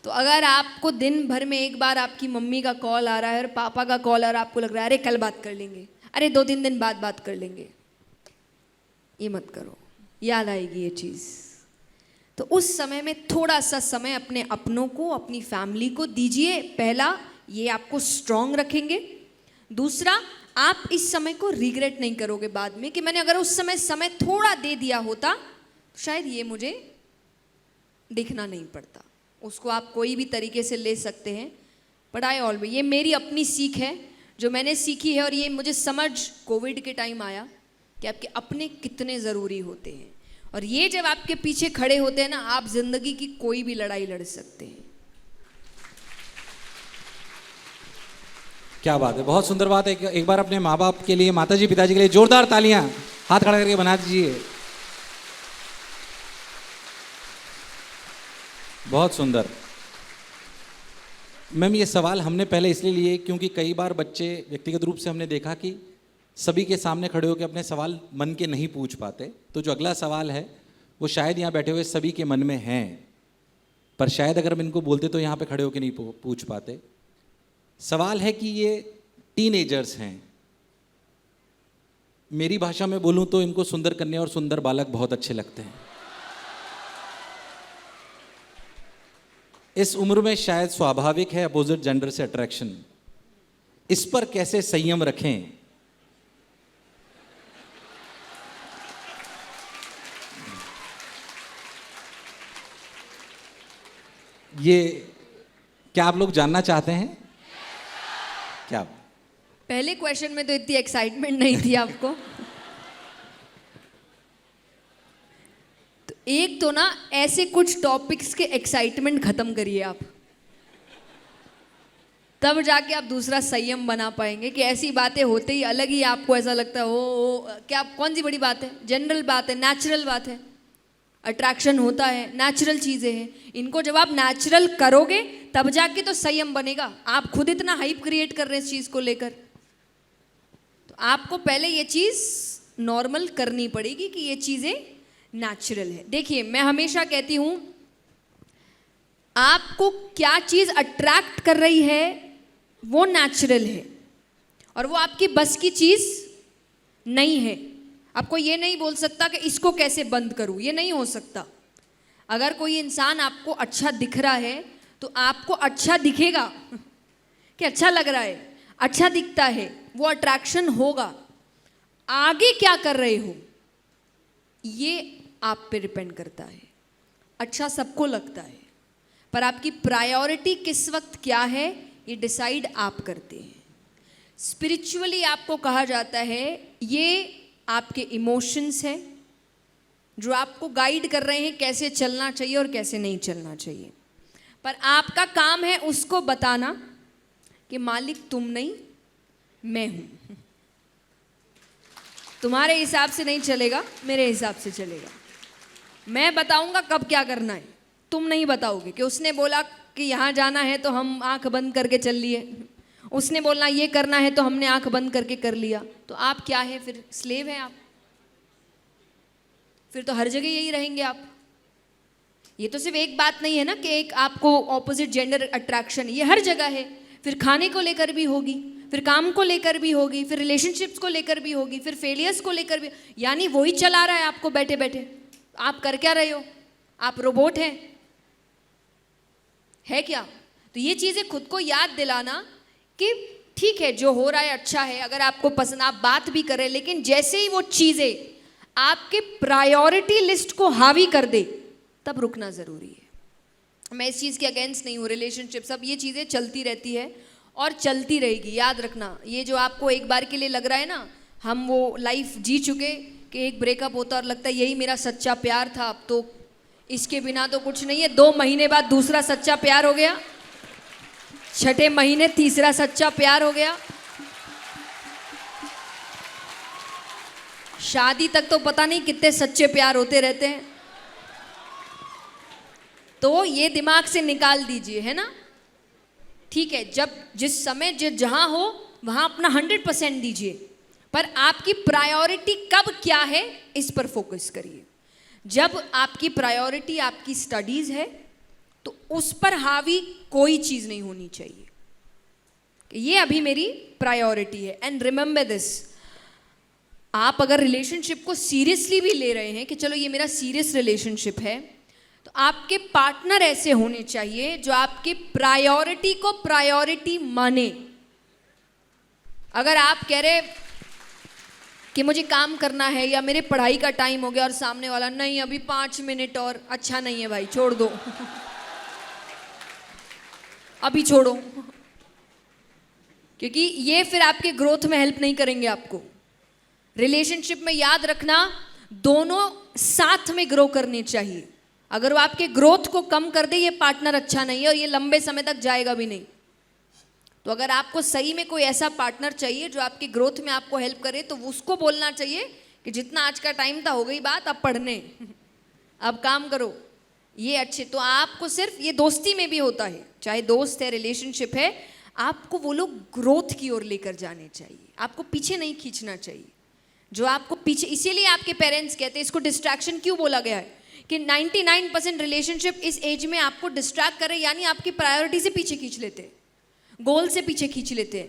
तो अगर आपको दिन भर में एक बार आपकी मम्मी का कॉल आ रहा है और पापा का कॉल आ रहा है, आपको लग रहा है अरे कल बात कर लेंगे, अरे 2-3 दिन बाद बात कर लेंगे, ये मत करो, याद आएगी ये चीज़। तो उस समय में थोड़ा सा समय अपने अपनों को, अपनी फैमिली को दीजिए। पहला, ये आपको स्ट्रॉन्ग रखेंगे। दूसरा, आप इस समय को रिग्रेट नहीं करोगे बाद में कि मैंने अगर उस समय थोड़ा दे दिया होता तो शायद ये मुझे दिखना नहीं पड़ता। उसको आप कोई भी तरीके से ले सकते हैं, बट आई ऑलवेज, ये मेरी अपनी सीख है जो मैंने सीखी है, और ये मुझे समझ कोविड के टाइम आया कि आपके अपने कितने ज़रूरी होते हैं, और ये जब आपके पीछे खड़े होते हैं ना, आप जिंदगी की कोई भी लड़ाई लड़ सकते हैं। क्या बात है, बहुत सुंदर बात है। एक बार अपने माँ बाप के लिए, माताजी पिताजी के लिए जोरदार तालियां हाथ खड़ा करके बना दीजिए। बहुत सुंदर। मैम, ये सवाल हमने पहले इसलिए लिए क्योंकि कई बार बच्चे व्यक्तिगत रूप से हमने देखा कि सभी के सामने खड़े होकर अपने सवाल मन के नहीं पूछ पाते। तो जो अगला सवाल है वो शायद यहाँ बैठे हुए सभी के मन में हैं, पर शायद अगर हम इनको बोलते तो यहाँ पे खड़े होकर नहीं पूछ पाते। सवाल है कि ये टीनेजर्स हैं, मेरी भाषा में बोलूं तो इनको सुंदर कन्या और सुंदर बालक बहुत अच्छे लगते हैं। इस उम्र में शायद स्वाभाविक है अपोजिट जेंडर से अट्रैक्शन, इस पर कैसे संयम रखें? ये क्या आप लोग जानना चाहते हैं क्या? पहले क्वेश्चन में तो इतनी एक्साइटमेंट नहीं थी आपको। तो एक तो ना ऐसे कुछ टॉपिक्स के एक्साइटमेंट खत्म करिए आप, तब जाके आप दूसरा संयम बना पाएंगे। कि ऐसी बातें होते ही अलग ही आपको ऐसा लगता है ओ क्या, कौन सी बड़ी बात है, जनरल बात है, नेचुरल बात है, अट्रैक्शन होता है, नेचुरल चीज़ें हैं। इनको जब आप नेचुरल करोगे तब जाके तो संयम बनेगा। आप खुद इतना हाइप क्रिएट कर रहे हैं इस चीज़ को लेकर, तो आपको पहले ये चीज़ नॉर्मल करनी पड़ेगी कि ये चीज़ें नेचुरल है। देखिए, मैं हमेशा कहती हूँ आपको क्या चीज़ अट्रैक्ट कर रही है वो नेचुरल है, और वो आपकी बस की चीज़ नहीं है। आपको ये नहीं बोल सकता कि इसको कैसे बंद करूं, ये नहीं हो सकता। अगर कोई इंसान आपको अच्छा दिख रहा है तो आपको अच्छा दिखेगा कि अच्छा लग रहा है, अच्छा दिखता है, वो अट्रैक्शन होगा। आगे क्या कर रहे हो ये आप पे डिपेंड करता है। अच्छा सबको लगता है, पर आपकी प्रायोरिटी किस वक्त क्या है ये डिसाइड आप करते हैं। स्पिरिचुअली आपको कहा जाता है ये आपके इमोशंस हैं जो आपको गाइड कर रहे हैं कैसे चलना चाहिए और कैसे नहीं चलना चाहिए, पर आपका काम है उसको बताना कि मालिक तुम नहीं मैं हूं। तुम्हारे हिसाब से नहीं चलेगा, मेरे हिसाब से चलेगा। मैं बताऊंगा कब क्या करना है, तुम नहीं बताओगे। कि उसने बोला कि यहाँ जाना है तो हम आंख बंद करके चल लिए, उसने बोलना ये करना है तो हमने आंख बंद करके कर लिया। तो आप क्या है फिर? स्लेव हैं आप। फिर तो हर जगह यही रहेंगे आप। ये तो सिर्फ एक बात नहीं है ना कि एक आपको ऑपोजिट जेंडर अट्रैक्शन, ये हर जगह है। फिर खाने को लेकर भी होगी, फिर काम को लेकर भी होगी, फिर रिलेशनशिप्स को लेकर भी होगी, फिर फेलियर्स को लेकर भी। यानी वही चला रहा है आपको बैठे बैठे। आप कर क्या रहे हो? आप रोबोट हैं, है क्या? तो ये चीज़ें खुद को याद दिलाना कि ठीक है जो हो रहा है अच्छा है, अगर आपको पसंद, आप बात भी करें, लेकिन जैसे ही वो चीज़ें आपके प्रायोरिटी लिस्ट को हावी कर दे तब रुकना ज़रूरी है। मैं इस चीज़ के अगेंस्ट नहीं हूँ। रिलेशनशिप सब ये चीज़ें चलती रहती है और चलती रहेगी। याद रखना, ये जो आपको एक बार के लिए लग रहा है ना, हम वो लाइफ जी चुके कि एक ब्रेकअप होता और लगता है यही मेरा सच्चा प्यार था, अब तो इसके बिना तो कुछ नहीं है। 2 महीने बाद दूसरा सच्चा प्यार हो गया, 6ठे महीने तीसरा सच्चा प्यार हो गया, शादी तक तो पता नहीं कितने सच्चे प्यार होते रहते हैं। तो ये दिमाग से निकाल दीजिए, है ना? ठीक है, जब जिस समय जहां हो वहां अपना 100% दीजिए, पर आपकी प्रायोरिटी कब क्या है इस पर फोकस करिए। जब आपकी प्रायोरिटी आपकी स्टडीज है तो उस पर हावी कोई चीज नहीं होनी चाहिए कि ये अभी मेरी प्रायोरिटी है। एंड रिमेंबर दिस, आप अगर रिलेशनशिप को सीरियसली भी ले रहे हैं कि चलो ये मेरा सीरियस रिलेशनशिप है, तो आपके पार्टनर ऐसे होने चाहिए जो आपकी प्रायोरिटी को प्रायोरिटी माने। अगर आप कह रहे कि मुझे काम करना है या मेरे पढ़ाई का टाइम हो गया और सामने वाला नहीं अभी 5 मिनट और, अच्छा नहीं है भाई छोड़ दो। अभी छोड़ो, क्योंकि ये फिर आपके ग्रोथ में हेल्प नहीं करेंगे आपको। रिलेशनशिप में याद रखना, दोनों साथ में ग्रो करने चाहिए। अगर वो आपके ग्रोथ को कम कर दे, ये पार्टनर अच्छा नहीं है और ये लंबे समय तक जाएगा भी नहीं। तो अगर आपको सही में कोई ऐसा पार्टनर चाहिए जो आपकी ग्रोथ में आपको हेल्प करे, तो उसको बोलना चाहिए कि जितना आज का टाइम था, हो गई बात, अब पढ़ने, अब काम करो, ये अच्छे। तो आपको सिर्फ ये दोस्ती में भी होता है, चाहे दोस्त है, रिलेशनशिप है, आपको वो लोग ग्रोथ की ओर लेकर जाने चाहिए, आपको पीछे नहीं खींचना चाहिए। जो आपको पीछे, इसीलिए आपके पेरेंट्स कहते हैं, इसको डिस्ट्रैक्शन क्यों बोला गया है, कि 99% रिलेशनशिप इस एज में आपको डिस्ट्रैक्ट करे, यानी आपकी प्रायोरिटी से पीछे खींच लेते हैं, गोल से पीछे खींच लेते हैं,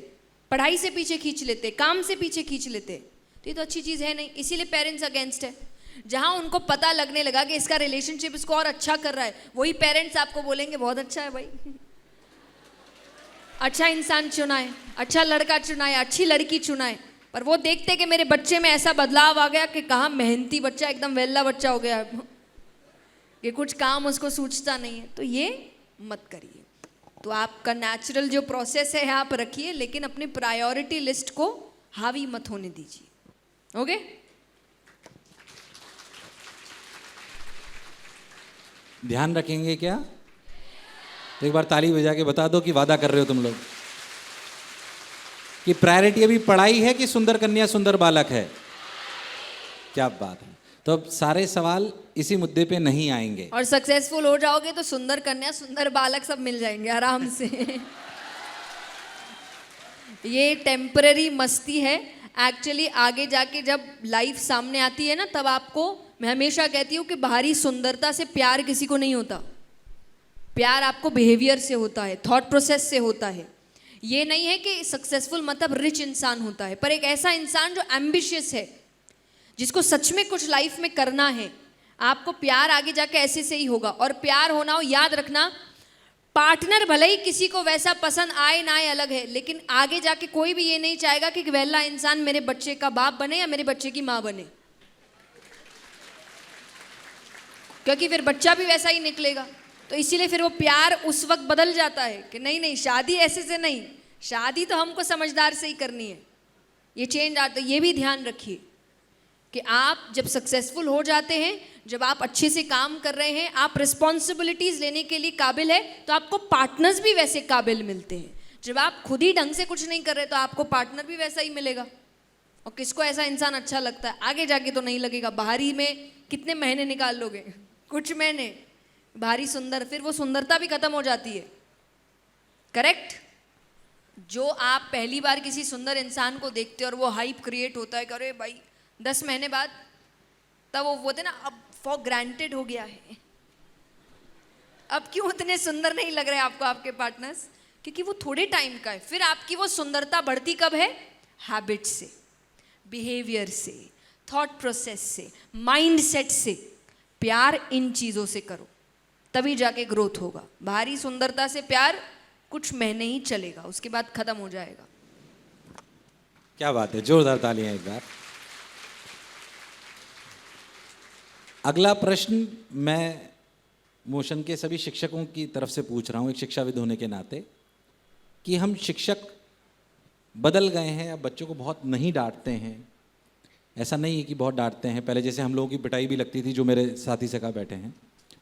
पढ़ाई से पीछे खींच लेते हैं, काम से पीछे खींच लेते हैं। तो ये तो अच्छी चीज़ है नहीं, इसीलिए पेरेंट्स अगेंस्ट है। जहाँ उनको पता लगने लगा कि इसका रिलेशनशिप इसको और अच्छा कर रहा है, वही पेरेंट्स आपको बोलेंगे बहुत अच्छा है भाई, अच्छा इंसान चुना है, अच्छा लड़का चुना है, अच्छी लड़की चुना है। पर वो देखते कि मेरे बच्चे में ऐसा बदलाव आ गया कि कहाँ मेहनती बच्चा, एकदम वेल्ला बच्चा हो गया, कि कुछ काम उसको सूझता नहीं है। तो ये मत करिए। तो आपका नेचुरल जो प्रोसेस है आप रखिए, लेकिन अपनी प्रायोरिटी लिस्ट को हावी मत होने दीजिए। ओके? ध्यान रखेंगे क्या? तो एक बार ताली बजा के बता दो कि वादा कर रहे हो तुम लोग कि प्रायोरिटी अभी पढ़ाई है कि सुंदर कन्या सुंदर बालक है। क्या बात है। तो अब सारे सवाल इसी मुद्दे पे नहीं आएंगे, और सक्सेसफुल हो जाओगे तो सुंदर कन्या सुंदर बालक सब मिल जाएंगे आराम से। ये टेम्पररी मस्ती है। एक्चुअली आगे जाके जब लाइफ सामने आती है ना, तब आपको, मैं हमेशा कहती हूँ कि बाहरी सुंदरता से प्यार किसी को नहीं होता। प्यार आपको बिहेवियर से होता है, थॉट प्रोसेस से होता है। ये नहीं है कि सक्सेसफुल मतलब रिच इंसान होता है, पर एक ऐसा इंसान जो एम्बिशियस है, जिसको सच में कुछ लाइफ में करना है, आपको प्यार आगे जाके ऐसे से ही होगा। और प्यार होना हो, याद रखना, पार्टनर भले ही किसी को वैसा पसंद आए ना आए अलग है, लेकिन आगे जाके कोई भी ये नहीं चाहेगा कि वैला इंसान मेरे बच्चे का बाप बने या मेरे बच्चे की माँ बने, क्योंकि फिर बच्चा भी वैसा ही निकलेगा। तो इसीलिए फिर वो प्यार उस वक्त बदल जाता है कि नहीं नहीं, शादी ऐसे से नहीं, शादी तो हमको समझदार से ही करनी है। ये चेंज आता है। ये भी ध्यान रखिए कि आप जब सक्सेसफुल हो जाते हैं, जब आप अच्छे से काम कर रहे हैं, आप रिस्पॉन्सिबिलिटीज़ लेने के लिए काबिल है, तो आपको पार्टनर्स भी वैसे काबिल मिलते हैं। जब आप खुद ही ढंग से कुछ नहीं कर रहे, तो आपको पार्टनर भी वैसा ही मिलेगा। और किसको ऐसा इंसान अच्छा लगता है? आगे जाके तो नहीं लगेगा। बाहरी में कितने महीने निकाल लोगे? कुछ महीने बाहरी सुंदर, फिर वो सुंदरता भी खत्म हो जाती है। करेक्ट? जो आप पहली बार किसी सुंदर इंसान को देखते हो और वो हाइप क्रिएट होता है कि अरे भाई 10 महीने बाद, तब वो बोलते ना, अब फॉर ग्रांटेड हो गया है, अब क्यों उतने सुंदर नहीं लग रहे आपको आपके पार्टनर्स? क्योंकि वो थोड़े टाइम का है। फिर आपकी वो सुंदरता बढ़ती कब है? हैबिट से, बिहेवियर से, थॉट प्रोसेस से, माइंड सेट से। प्यार इन चीज़ों से करो, तभी जाके ग्रोथ होगा। बाहरी सुंदरता से प्यार कुछ महीने ही चलेगा, उसके बाद खत्म हो जाएगा। क्या बात है, जोरदार तालियां एक बार। अगला प्रश्न मैं मोशन के सभी शिक्षकों की तरफ से पूछ रहा हूँ, एक शिक्षाविद होने के नाते, कि हम शिक्षक बदल गए हैं, अब बच्चों को बहुत नहीं डांटते हैं। ऐसा नहीं है कि बहुत डांटते हैं, पहले जैसे हम लोगों की पिटाई भी लगती थी, जो मेरे साथी सखा बैठे हैं,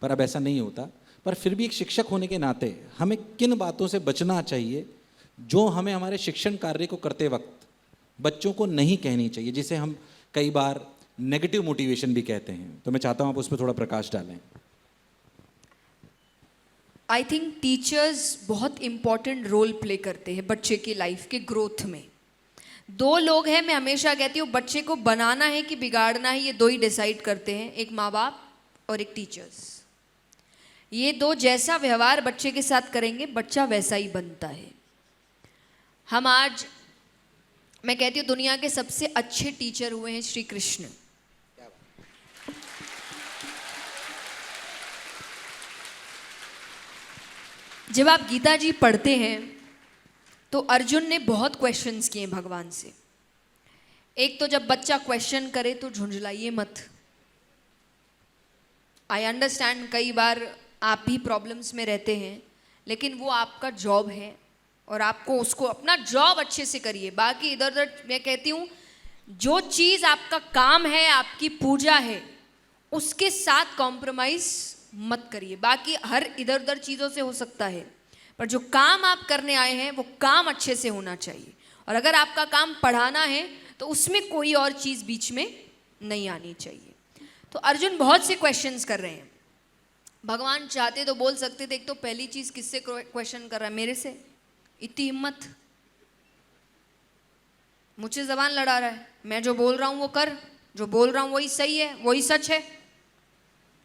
पर अब ऐसा नहीं होता। पर फिर भी एक शिक्षक होने के नाते हमें किन बातों से बचना चाहिए जो हमें हमारे शिक्षण कार्य को करते वक्त बच्चों को नहीं कहनी चाहिए, जिसे हम कई बार नेगेटिव मोटिवेशन भी कहते हैं? तो मैं चाहता हूँ आप उस पर थोड़ा प्रकाश डालें। आई थिंक टीचर्स बहुत इम्पॉर्टेंट रोल प्ले करते हैं बच्चे की लाइफ के ग्रोथ में। 2 लोग हैं, मैं हमेशा कहती हूँ, बच्चे को बनाना है कि बिगाड़ना है, ये 2 ही डिसाइड करते हैं, एक माँ बाप और एक टीचर्स। ये 2 जैसा व्यवहार बच्चे के साथ करेंगे, बच्चा वैसा ही बनता है। हम आज, मैं कहती हूँ, दुनिया के सबसे अच्छे टीचर हुए हैं श्री कृष्ण। जब आप गीता जी पढ़ते हैं तो अर्जुन ने बहुत क्वेश्चंस किए भगवान से। एक तो जब बच्चा क्वेश्चन करे तो झुंझलाइए मत। आई अंडरस्टैंड कई बार आप भी प्रॉब्लम्स में रहते हैं, लेकिन वो आपका जॉब है और आपको उसको अपना जॉब अच्छे से करिए। बाकी इधर उधर मैं कहती हूँ, जो चीज़ आपका काम है, आपकी पूजा है, उसके साथ कॉम्प्रोमाइज़ मत करिए। बाकी हर इधर उधर चीज़ों से हो सकता है, पर जो काम आप करने आए हैं वो काम अच्छे से होना चाहिए। और अगर आपका काम पढ़ाना है तो उसमें कोई और चीज़ बीच में नहीं आनी चाहिए। तो अर्जुन बहुत से क्वेश्चंस कर रहे हैं। भगवान चाहते तो बोल सकते थे, एक तो पहली चीज़ किससे क्वेश्चन कर रहा है? मेरे से। इतनी हिम्मत, मुझसे जबान लड़ा रहा है, मैं जो बोल रहा हूँ वो कर, जो बोल रहा हूँ वही सही है, वही सच है।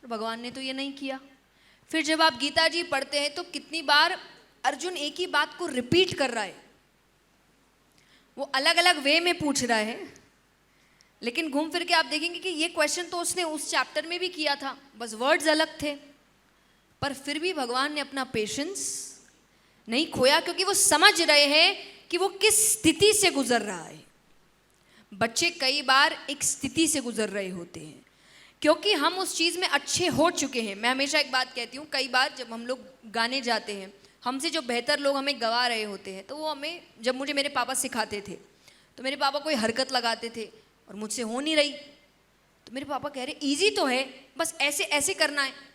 भगवान ने तो ये नहीं किया। फिर जब आप गीता जी पढ़ते हैं तो कितनी बार अर्जुन एक ही बात को रिपीट कर रहा है। वो अलग अलग वे में पूछ रहा है, लेकिन घूम फिर के आप देखेंगे कि ये क्वेश्चन तो उसने उस चैप्टर में भी किया था, बस वर्ड्स अलग थे। पर फिर भी भगवान ने अपना पेशेंस नहीं खोया, क्योंकि वो समझ रहे हैं कि वो किस स्थिति से गुजर रहा है। बच्चे कई बार एक स्थिति से गुजर रहे होते हैं, क्योंकि हम उस चीज़ में अच्छे हो चुके हैं। मैं हमेशा एक बात कहती हूँ, कई बार जब हम लोग गाने जाते हैं, हमसे जो बेहतर लोग हमें गवा रहे होते हैं, तो वो हमें, जब मुझे मेरे पापा सिखाते थे, तो मेरे पापा कोई हरकत लगाते थे और मुझसे हो नहीं रही, तो मेरे पापा कह रहे ईजी तो है, बस ऐसे ऐसे करना है।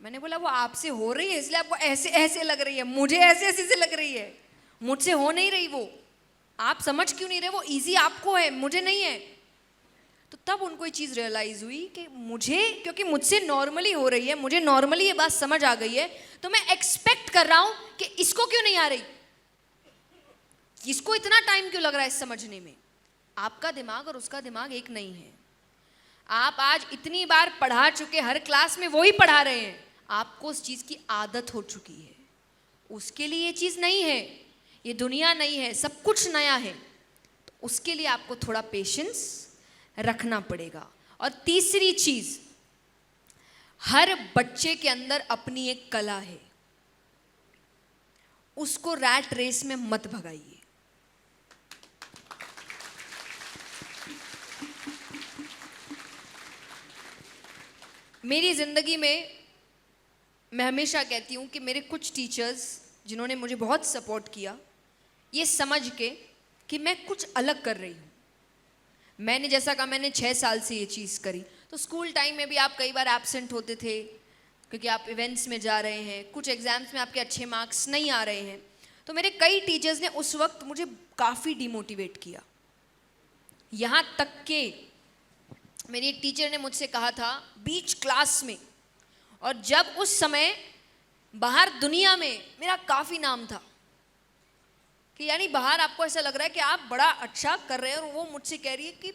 मैंने बोला वो आपसे हो रही है इसलिए आपको ऐसे ऐसे लग रही है, मुझे ऐसे ऐसे से लग रही है, मुझसे हो नहीं रही वो। आप समझ क्यों नहीं रहे? वो ईजी आपको है, मुझे नहीं है। तो तब उनको ये चीज़ रियलाइज़ हुई कि मुझे, क्योंकि मुझसे नॉर्मली हो रही है, मुझे नॉर्मली ये बात समझ आ गई है, तो मैं एक्सपेक्ट कर रहा हूँ कि इसको क्यों नहीं आ रही, इसको इतना टाइम क्यों लग रहा है समझने में। आपका दिमाग और उसका दिमाग एक नहीं है। आप आज इतनी बार पढ़ा चुके, हर क्लास में वही पढ़ा रहे हैं, आपको उस चीज़ की आदत हो चुकी है। उसके लिए ये चीज़ नहीं है, ये दुनिया नहीं है, सब कुछ नया है। तो उसके लिए आपको थोड़ा पेशेंस रखना पड़ेगा। और तीसरी चीज़, हर बच्चे के अंदर अपनी एक कला है, उसको रैट रेस में मत भगाइए। मेरी ज़िंदगी में मैं हमेशा कहती हूँ कि मेरे कुछ टीचर्स जिन्होंने मुझे बहुत सपोर्ट किया, ये समझ के कि मैं कुछ अलग कर रही हूँ। मैंने जैसा कहा, मैंने 6 साल से ये चीज़ करी। तो स्कूल टाइम में भी आप कई बार एब्सेंट होते थे क्योंकि आप इवेंट्स में जा रहे हैं, कुछ एग्ज़ाम्स में आपके अच्छे मार्क्स नहीं आ रहे हैं। तो मेरे कई टीचर्स ने उस वक्त मुझे काफ़ी डिमोटिवेट किया। यहाँ तक कि मेरी एक टीचर ने मुझसे कहा था बीच क्लास में, और जब उस समय बाहर दुनिया में मेरा काफ़ी नाम था, कि यानी बाहर आपको ऐसा लग रहा है कि आप बड़ा अच्छा कर रहे हैं, और वो मुझसे कह रही है कि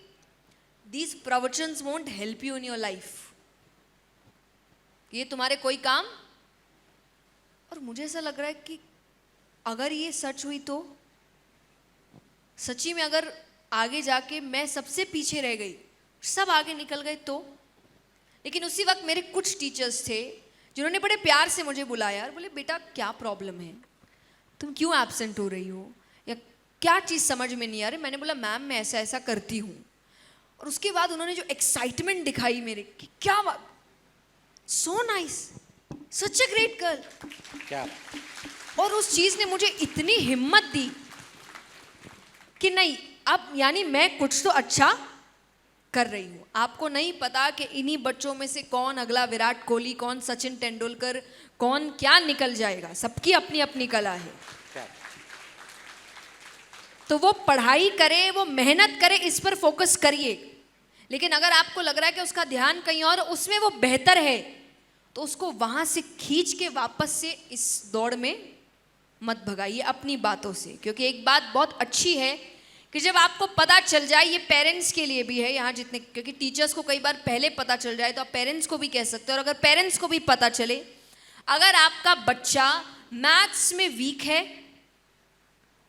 दीज प्रवचन्स won't help you in your life, ये तुम्हारे कोई काम। और मुझे ऐसा लग रहा है कि अगर ये सच हुई तो सच्ची में अगर आगे जाके मैं सबसे पीछे रह गई, सब आगे निकल गए तो। लेकिन उसी वक्त मेरे कुछ टीचर्स थे जिन्होंने बड़े प्यार से मुझे बुलाया और बोले बेटा क्या प्रॉब्लम है, तुम क्यों एब्सेंट हो रही हो, या क्या चीज़ समझ में नहीं आ रही। मैंने बोला मैम मैं ऐसा ऐसा करती हूँ। और उसके बाद उन्होंने जो एक्साइटमेंट दिखाई मेरे कि क्या बात, so nice, such a great girl, क्या। और उस चीज़ ने मुझे इतनी हिम्मत दी कि नहीं, अब यानी मैं कुछ तो अच्छा कर रही हूँ। आपको नहीं पता कि इन्हीं बच्चों में से कौन अगला विराट कोहली, कौन सचिन तेंदुलकर, कौन क्या निकल जाएगा। सबकी अपनी अपनी कला है। तो वो पढ़ाई करे, वो मेहनत करे, इस पर फोकस करिए। लेकिन अगर आपको लग रहा है कि उसका ध्यान कहीं और, उसमें वो बेहतर है, तो उसको वहाँ से खींच के वापस से इस दौड़ में मत भगाइए अपनी बातों से। क्योंकि एक बात बहुत अच्छी है कि जब आपको पता चल जाए, ये पेरेंट्स के लिए भी है यहाँ जितने, क्योंकि टीचर्स को कई बार पहले पता चल जाए तो आप पेरेंट्स को भी कह सकते हो। और अगर पेरेंट्स को भी पता चले, अगर आपका बच्चा मैथ्स में वीक है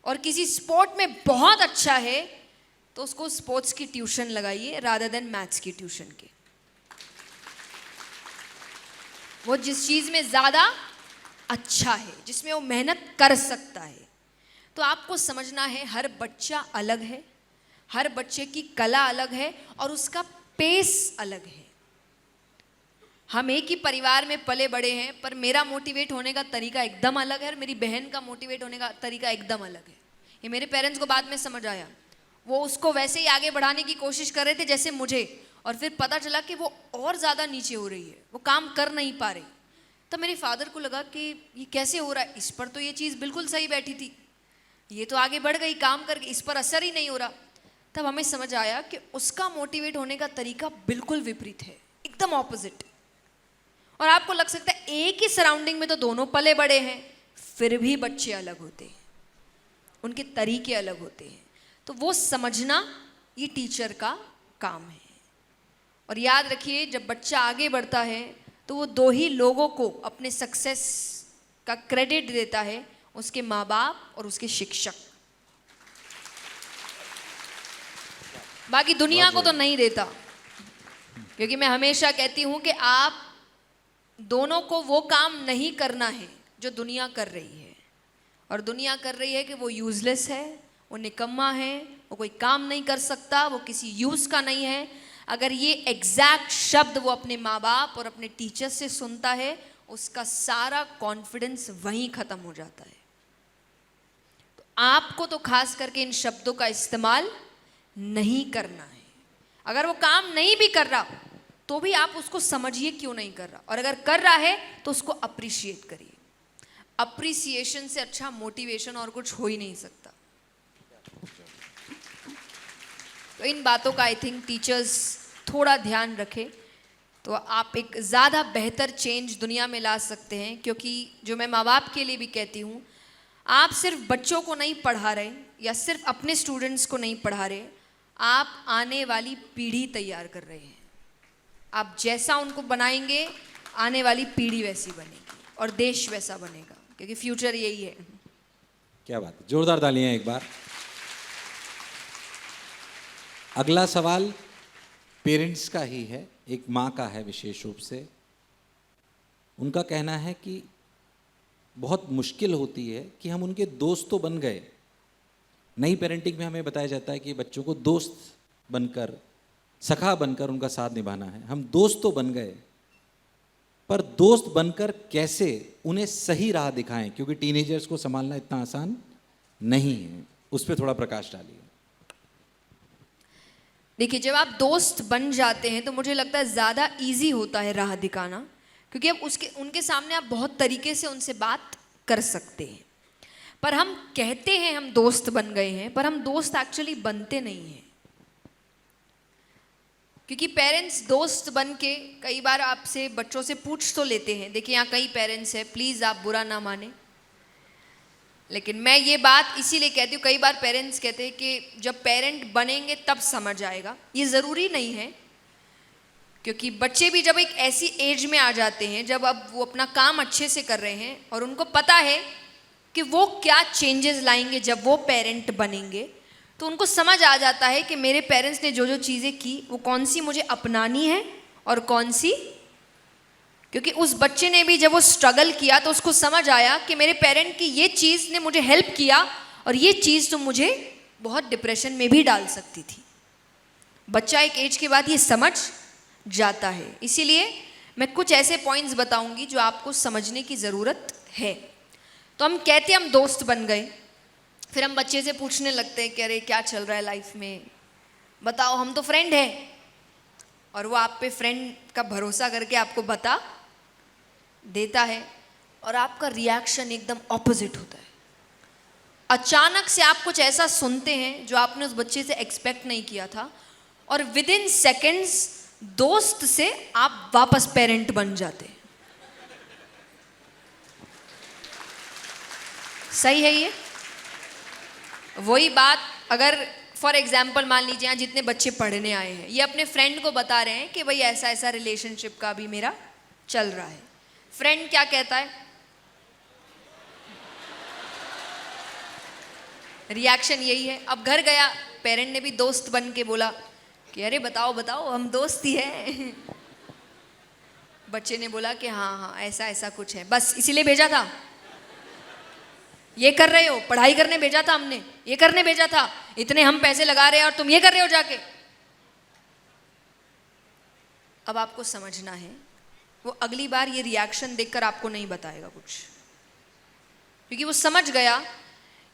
और किसी स्पोर्ट में बहुत अच्छा है, तो उसको स्पोर्ट्स की ट्यूशन लगाइए रादर देन मैथ्स की ट्यूशन के। वो जिस चीज़ में ज़्यादा अच्छा है, जिसमें वो मेहनत कर सकता है। तो आपको समझना है हर बच्चा अलग है, हर बच्चे की कला अलग है और उसका पेस अलग है। हम एक ही परिवार में पले बड़े हैं, पर मेरा मोटिवेट होने का तरीका एकदम अलग है और मेरी बहन का मोटिवेट होने का तरीका एकदम अलग है। ये मेरे पेरेंट्स को बाद में समझ आया। वो उसको वैसे ही आगे बढ़ाने की कोशिश कर रहे थे जैसे मुझे, और फिर पता चला कि वो और ज़्यादा नीचे हो रही है, वो काम कर नहीं पा रही। तब मेरे फादर को लगा कि ये कैसे हो रहा है, इस पर तो ये चीज़ बिल्कुल सही बैठी थी, ये तो आगे बढ़ गई काम करके, इस पर असर ही नहीं हो रहा। तब हमें समझ आया कि उसका मोटिवेट होने का तरीका बिल्कुल विपरीत है, एकदम ऑपोजिट। और आपको लग सकता है एक ही सराउंडिंग में तो दोनों पले बड़े हैं, फिर भी बच्चे अलग होते हैं, उनके तरीके अलग होते हैं। तो वो समझना ये टीचर का काम है। और याद रखिए, जब बच्चा आगे बढ़ता है तो वो दो ही लोगों को अपने सक्सेस का क्रेडिट देता है, उसके माँ बाप और उसके शिक्षक। बाकी दुनिया को तो नहीं देता, क्योंकि मैं हमेशा कहती हूँ कि आप दोनों को वो काम नहीं करना है जो दुनिया कर रही है। और दुनिया कर रही है कि वो यूजलेस है, वो निकम्मा है, वो कोई काम नहीं कर सकता, वो किसी यूज़ का नहीं है। अगर ये एग्जैक्ट शब्द वो अपने माँ बाप और अपने टीचर से सुनता है, उसका सारा कॉन्फिडेंस वहीं ख़त्म हो जाता है। तो आपको तो खास करके इन शब्दों का इस्तेमाल नहीं करना है। अगर वो काम नहीं भी कर रहा तो भी आप उसको समझिए क्यों नहीं कर रहा, और अगर कर रहा है तो उसको अप्रिशिएट करिए। अप्रिसिएशन से अच्छा मोटिवेशन और कुछ हो ही नहीं सकता। तो इन बातों का आई थिंक टीचर्स थोड़ा ध्यान रखें तो आप एक ज़्यादा बेहतर चेंज दुनिया में ला सकते हैं। क्योंकि जो मैं माँ बाप के लिए भी कहती हूँ, आप सिर्फ बच्चों को नहीं पढ़ा रहे या सिर्फ अपने स्टूडेंट्स को नहीं पढ़ा रहे, आप आने वाली पीढ़ी तैयार कर रहे हैं। आप जैसा उनको बनाएंगे, आने वाली पीढ़ी वैसी बनेगी और देश वैसा बनेगा, क्योंकि फ्यूचर यही है। क्या बात है, जोरदार तालियां एक बार। अगला सवाल पेरेंट्स का ही है, एक माँ का है विशेष रूप से। उनका कहना है कि बहुत मुश्किल होती है कि हम उनके दोस्त तो बन गए। नई पेरेंटिंग में हमें बताया जाता है कि बच्चों को दोस्त बनकर, सखा बनकर उनका साथ निभाना है। हम दोस्त तो बन गए, पर दोस्त बनकर कैसे उन्हें सही राह दिखाएं, क्योंकि टीनेजर्स को संभालना इतना आसान नहीं है। उस पर थोड़ा प्रकाश डालिए। देखिए, जब आप दोस्त बन जाते हैं तो मुझे लगता है ज़्यादा इजी होता है राह दिखाना, क्योंकि अब उनके सामने आप बहुत तरीके से उनसे बात कर सकते हैं। पर हम कहते हैं हम दोस्त बन गए हैं, पर हम दोस्त एक्चुअली बनते नहीं हैं। क्योंकि पेरेंट्स दोस्त बन के कई बार आपसे, बच्चों से पूछ तो लेते हैं। देखिए, यहाँ कई पेरेंट्स हैं, प्लीज़ आप बुरा ना माने, लेकिन मैं ये बात इसीलिए कहती हूँ, कई बार पेरेंट्स कहते हैं कि जब पेरेंट बनेंगे तब समझ आएगा। ये ज़रूरी नहीं है, क्योंकि बच्चे भी जब एक ऐसी एज में आ जाते हैं जब अब वो अपना काम अच्छे से कर रहे हैं और उनको पता है कि वो क्या चेंजेस लाएंगे जब वो पेरेंट बनेंगे, तो उनको समझ आ जाता है कि मेरे पेरेंट्स ने जो जो चीज़ें की वो कौन सी मुझे अपनानी है और कौन सी, क्योंकि उस बच्चे ने भी जब वो स्ट्रगल किया तो उसको समझ आया कि मेरे पेरेंट की ये चीज़ ने मुझे हेल्प किया और ये चीज़ तो मुझे बहुत डिप्रेशन में भी डाल सकती थी। बच्चा एक एज के बाद ये समझ जाता है। इसीलिए मैं कुछ ऐसे पॉइंट्स बताऊंगी जो आपको समझने की ज़रूरत है। तो हम कहते हैं हम दोस्त बन गए, फिर हम बच्चे से पूछने लगते हैं कि अरे क्या चल रहा है लाइफ में, बताओ, हम तो फ्रेंड हैं। और वो आप पे फ्रेंड का भरोसा करके आपको बता देता है और आपका रिएक्शन एकदम ऑपोजिट होता है। अचानक से आप कुछ ऐसा सुनते हैं जो आपने उस बच्चे से एक्सपेक्ट नहीं किया था, और विद इन सेकेंड्स दोस्त से आप वापस पेरेंट बन जाते हैं। सही है ये? वही बात अगर फॉर एग्जाम्पल मान लीजिए यहाँ जितने बच्चे पढ़ने आए हैं, ये अपने फ्रेंड को बता रहे हैं कि भाई ऐसा ऐसा रिलेशनशिप का भी मेरा चल रहा है। फ्रेंड क्या कहता है? रिएक्शन यही है। अब घर गया, पेरेंट ने भी दोस्त बन के बोला कि अरे बताओ बताओ, हम दोस्त ही हैं। बच्चे ने बोला कि हाँ हाँ ऐसा ऐसा कुछ है, बस इसीलिए भेजा था, ये कर रहे हो, पढ़ाई करने भेजा था हमने, ये करने भेजा था, इतने हम पैसे लगा रहे हैं और तुम ये कर रहे हो जाके। अब आपको समझना है वो अगली बार ये रिएक्शन देखकर आपको नहीं बताएगा कुछ, क्योंकि वो समझ गया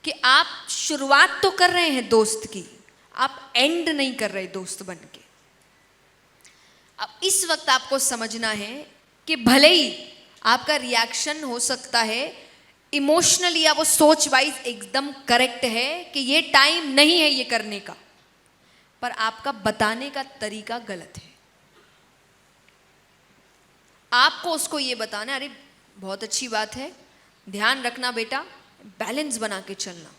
कि आप शुरुआत तो कर रहे हैं दोस्त की, आप एंड नहीं कर रहे दोस्त बन के। अब इस वक्त आपको समझना है कि भले ही आपका रिएक्शन हो सकता है इमोशनली या वो सोच वाइज एकदम करेक्ट है कि ये टाइम नहीं है ये करने का, पर आपका बताने का तरीका गलत है। आपको उसको ये बताना है, अरे बहुत अच्छी बात है, ध्यान रखना बेटा, बैलेंस बना के चलना,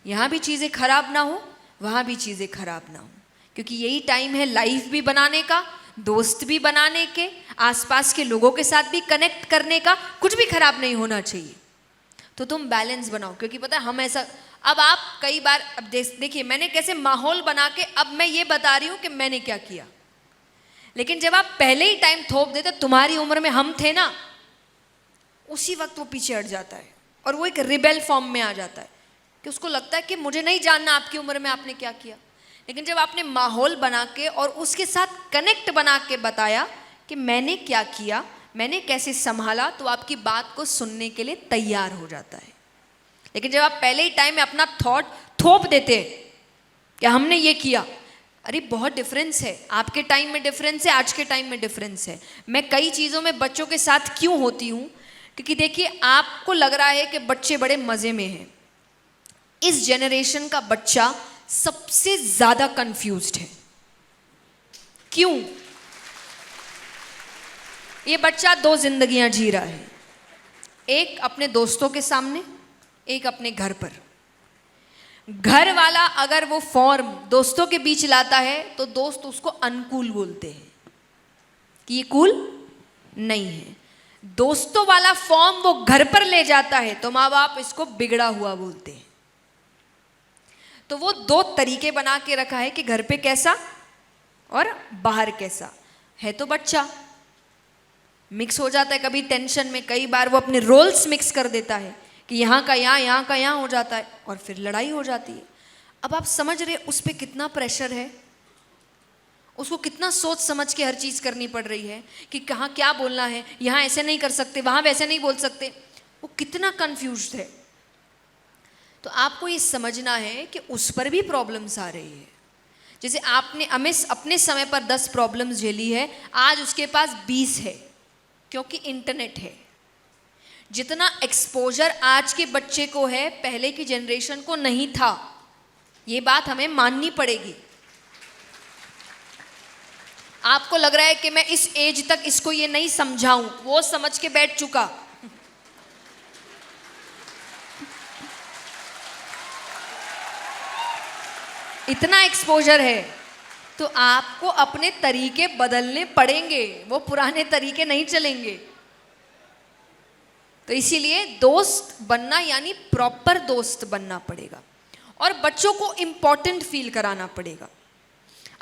यहाँ भी चीज़ें खराब ना हो, वहाँ भी चीज़ें खराब ना हो, क्योंकि यही टाइम है लाइफ भी बनाने का, दोस्त भी बनाने के, आसपास के लोगों के साथ भी कनेक्ट करने का, कुछ भी खराब नहीं होना चाहिए। तो तुम बैलेंस बनाओ, क्योंकि पता है हम ऐसा, अब आप कई बार, अब देखिए मैंने कैसे माहौल बना के अब मैं ये बता रही हूँ कि मैंने क्या किया, लेकिन जब आप पहले ही टाइम थोप देते, तुम्हारी उम्र में हम थे ना, उसी वक्त वो पीछे हट जाता है और वो एक रिबेल फॉर्म में आ जाता है कि उसको लगता है कि मुझे नहीं जानना आपकी उम्र में आपने क्या किया। लेकिन जब आपने माहौल बना के और उसके साथ कनेक्ट बना के बताया कि मैंने क्या किया, मैंने कैसे संभाला, तो आपकी बात को सुनने के लिए तैयार हो जाता है। लेकिन जब आप पहले ही टाइम में अपना थॉट थोप देते हैं कि हमने ये किया, अरे बहुत डिफरेंस है, आपके टाइम में डिफरेंस है, आज के टाइम में डिफरेंस है। मैं कई चीज़ों में बच्चों के साथ क्यों होती हूँ, क्योंकि देखिए आपको लग रहा है कि बच्चे बड़े मज़े में हैं, इस जनरेशन का बच्चा सबसे ज़्यादा कंफ्यूज्ड है। क्यों? ये बच्चा दो जिंदगियां जी रहा है, एक अपने दोस्तों के सामने, एक अपने घर पर। घर वाला अगर वो फॉर्म दोस्तों के बीच लाता है तो दोस्त उसको अनकूल बोलते हैं कि ये कूल नहीं है। दोस्तों वाला फॉर्म वो घर पर ले जाता है तो माँ बाप इसको बिगड़ा हुआ बोलते हैं। तो वो दो तरीके बना के रखा है कि घर पे कैसा और बाहर कैसा है। तो बच्चा मिक्स हो जाता है, कभी टेंशन में, कई बार वो अपने रोल्स मिक्स कर देता है कि यहाँ का यहाँ, यहाँ का यहाँ हो जाता है और फिर लड़ाई हो जाती है। अब आप समझ रहे उस पर कितना प्रेशर है, उसको कितना सोच समझ के हर चीज़ करनी पड़ रही है कि कहाँ क्या बोलना है, यहाँ ऐसे नहीं कर सकते, वहाँ वैसे नहीं बोल सकते, वो कितना कंफ्यूज्ड है। तो आपको ये समझना है कि उस पर भी प्रॉब्लम्स आ रही है। जैसे आपने अपने समय पर 10 प्रॉब्लम्स झेली है, आज उसके पास 20 है, क्योंकि इंटरनेट है। जितना एक्सपोजर आज के बच्चे को है पहले की जनरेशन को नहीं था, ये बात हमें माननी पड़ेगी। आपको लग रहा है कि मैं इस एज तक इसको ये नहीं समझाऊं, वो समझ के बैठ चुका। इतना एक्सपोजर है, तो आपको अपने तरीके बदलने पड़ेंगे, वो पुराने तरीके नहीं चलेंगे। तो इसीलिए दोस्त बनना यानी प्रॉपर दोस्त बनना पड़ेगा और बच्चों को इम्पोर्टेंट फील कराना पड़ेगा।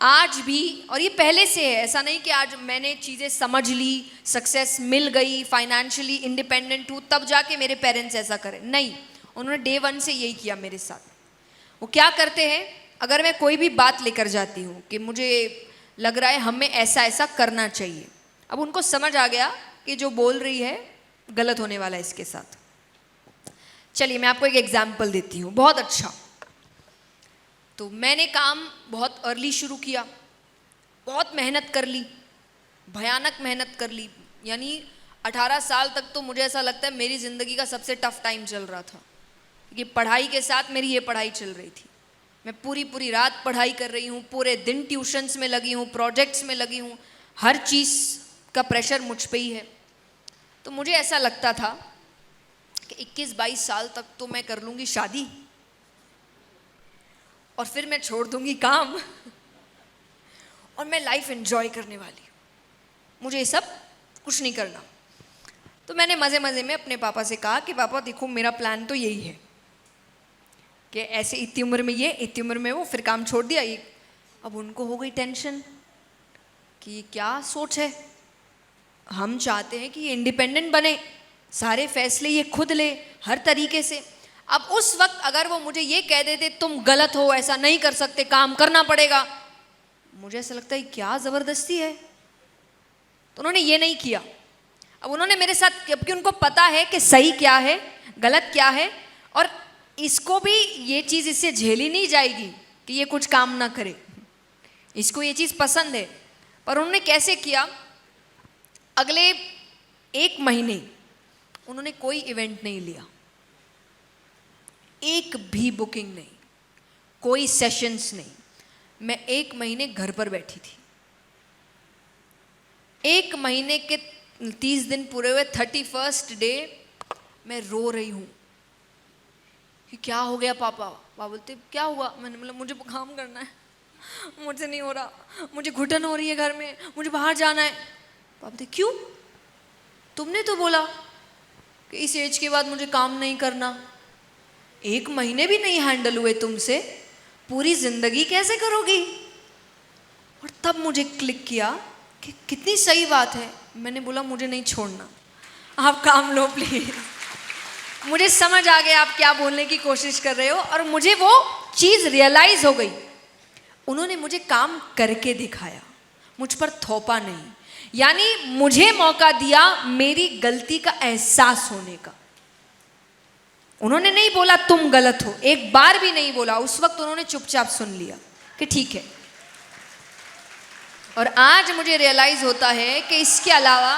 आज भी, और ये पहले से है, ऐसा नहीं कि आज मैंने चीज़ें समझ ली, सक्सेस मिल गई, फाइनेंशियली इंडिपेंडेंट हूँ, तब जाके मेरे पेरेंट्स ऐसा करें। नहीं, उन्होंने डे 1 से यही किया मेरे साथ। वो क्या करते हैं, अगर मैं कोई भी बात लेकर जाती हूँ कि मुझे लग रहा है हमें ऐसा ऐसा करना चाहिए, अब उनको समझ आ गया कि जो बोल रही है गलत होने वाला है इसके साथ। चलिए मैं आपको एक एग्जाम्पल देती हूँ, बहुत अच्छा। तो मैंने काम बहुत अर्ली शुरू किया, बहुत मेहनत कर ली, भयानक मेहनत कर ली, यानी 18 साल तक तो मुझे ऐसा लगता है मेरी ज़िंदगी का सबसे टफ टाइम चल रहा था, क्योंकि पढ़ाई के साथ मेरी ये पढ़ाई चल रही थी। मैं पूरी रात पढ़ाई कर रही हूँ, पूरे दिन ट्यूशन्स में लगी हूँ, प्रोजेक्ट्स में लगी हूँ, हर चीज़ का प्रेशर मुझ पे ही है। तो मुझे ऐसा लगता था कि 21-22 साल तक तो मैं कर लूँगी शादी और फिर मैं छोड़ दूँगी काम और मैं लाइफ एंजॉय करने वाली, मुझे ये सब कुछ नहीं करना। तो मैंने मज़े मज़े में अपने पापा से कहा कि पापा देखो मेरा प्लान तो यही है कि ऐसे इतनी उम्र में ये, इतनी उम्र में वो, फिर काम छोड़ दिया ये। अब उनको हो गई टेंशन कि ये क्या सोच है, हम चाहते हैं कि ये इंडिपेंडेंट बने, सारे फैसले ये खुद ले हर तरीके से। अब उस वक्त अगर वो मुझे ये कह देते तुम गलत हो, ऐसा नहीं कर सकते, काम करना पड़ेगा, मुझे ऐसा लगता है क्या ज़बरदस्ती है, तो उन्होंने ये नहीं किया। अब उन्होंने मेरे साथ, जबकि उनको पता है कि सही क्या है गलत क्या है, और इसको भी ये चीज़ इससे झेली नहीं जाएगी कि ये कुछ काम ना करे, इसको ये चीज़ पसंद है। पर उन्होंने कैसे किया, अगले 1 महीने उन्होंने कोई इवेंट नहीं लिया, एक भी बुकिंग नहीं, कोई सेशंस नहीं। मैं 1 महीने घर पर बैठी थी। 1 महीने के 30 दिन पूरे हुए, 31st डे मैं रो रही हूँ कि क्या हो गया पापा। पापा बोलते क्या हुआ? मैंने बोला मुझे काम करना है, मुझसे नहीं हो रहा, मुझे घुटन हो रही है घर में, मुझे बाहर जाना है। पापा बोलते क्यों? तुमने तो बोला कि इस एज के बाद मुझे काम नहीं करना। 1 महीने भी नहीं हैंडल हुए तुमसे, पूरी जिंदगी कैसे करोगी? और तब मुझे क्लिक किया कि कितनी सही बात है। मैंने बोला मुझे नहीं छोड़ना, आप काम लो प्लीज। मुझे समझ आ गया आप क्या बोलने की कोशिश कर रहे हो, और मुझे वो चीज़ रियलाइज हो गई। उन्होंने मुझे काम करके दिखाया, मुझ पर थोपा नहीं, यानी मुझे मौका दिया मेरी गलती का एहसास होने का। उन्होंने नहीं बोला तुम गलत हो, एक बार भी नहीं बोला। उस वक्त उन्होंने चुपचाप सुन लिया कि ठीक है। और आज मुझे रियलाइज होता है कि इसके अलावा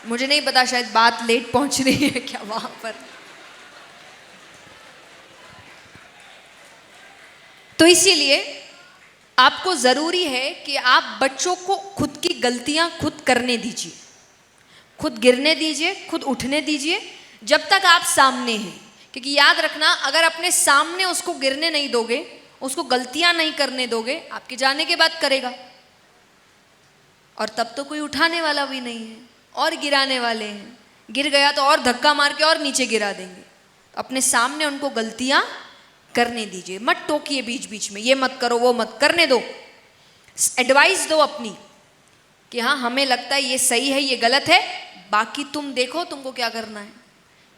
मुझे नहीं पता, शायद बात लेट पहुंच रही है क्या वहां पर। तो इसीलिए आपको जरूरी है कि आप बच्चों को खुद की गलतियां खुद करने दीजिए, खुद गिरने दीजिए, खुद उठने दीजिए, जब तक आप सामने हैं। क्योंकि याद रखना, अगर अपने सामने उसको गिरने नहीं दोगे, उसको गलतियां नहीं करने दोगे, आपके जाने के बाद करेगा, और तब तो कोई उठाने वाला भी नहीं है, और गिराने वाले हैं। गिर गया तो और धक्का मार के और नीचे गिरा देंगे। अपने सामने उनको गलतियां करने दीजिए, मत टोकिए बीच बीच में, ये मत करो वो मत, करने दो। एडवाइस दो अपनी कि हाँ हमें लगता है ये सही है ये गलत है, बाकी तुम देखो तुमको क्या करना है।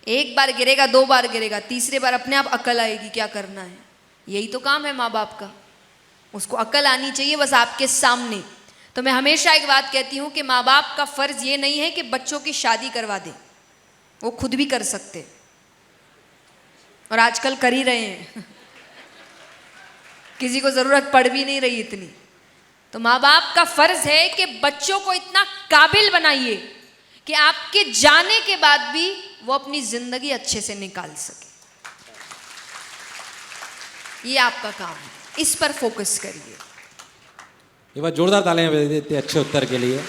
1 बार गिरेगा, 2 बार गिरेगा, तीसरे बार अपने आप अकल आएगी क्या करना है। यही तो काम है माँ बाप का, उसको अकल आनी चाहिए बस आपके सामने। तो मैं हमेशा एक बात कहती हूँ कि माँ बाप का फर्ज ये नहीं है कि बच्चों की शादी करवा दें, वो खुद भी कर सकते, और आजकल कर ही रहे हैं किसी को जरूरत पड़ भी नहीं रही इतनी। तो माँ बाप का फर्ज है कि बच्चों को इतना काबिल बनाइए कि आपके जाने के बाद भी वो अपनी जिंदगी अच्छे से निकाल सके। ये आपका काम है, इस पर फोकस करिए। एक बार जोरदार तालियां बजा देते अच्छे उत्तर के लिए।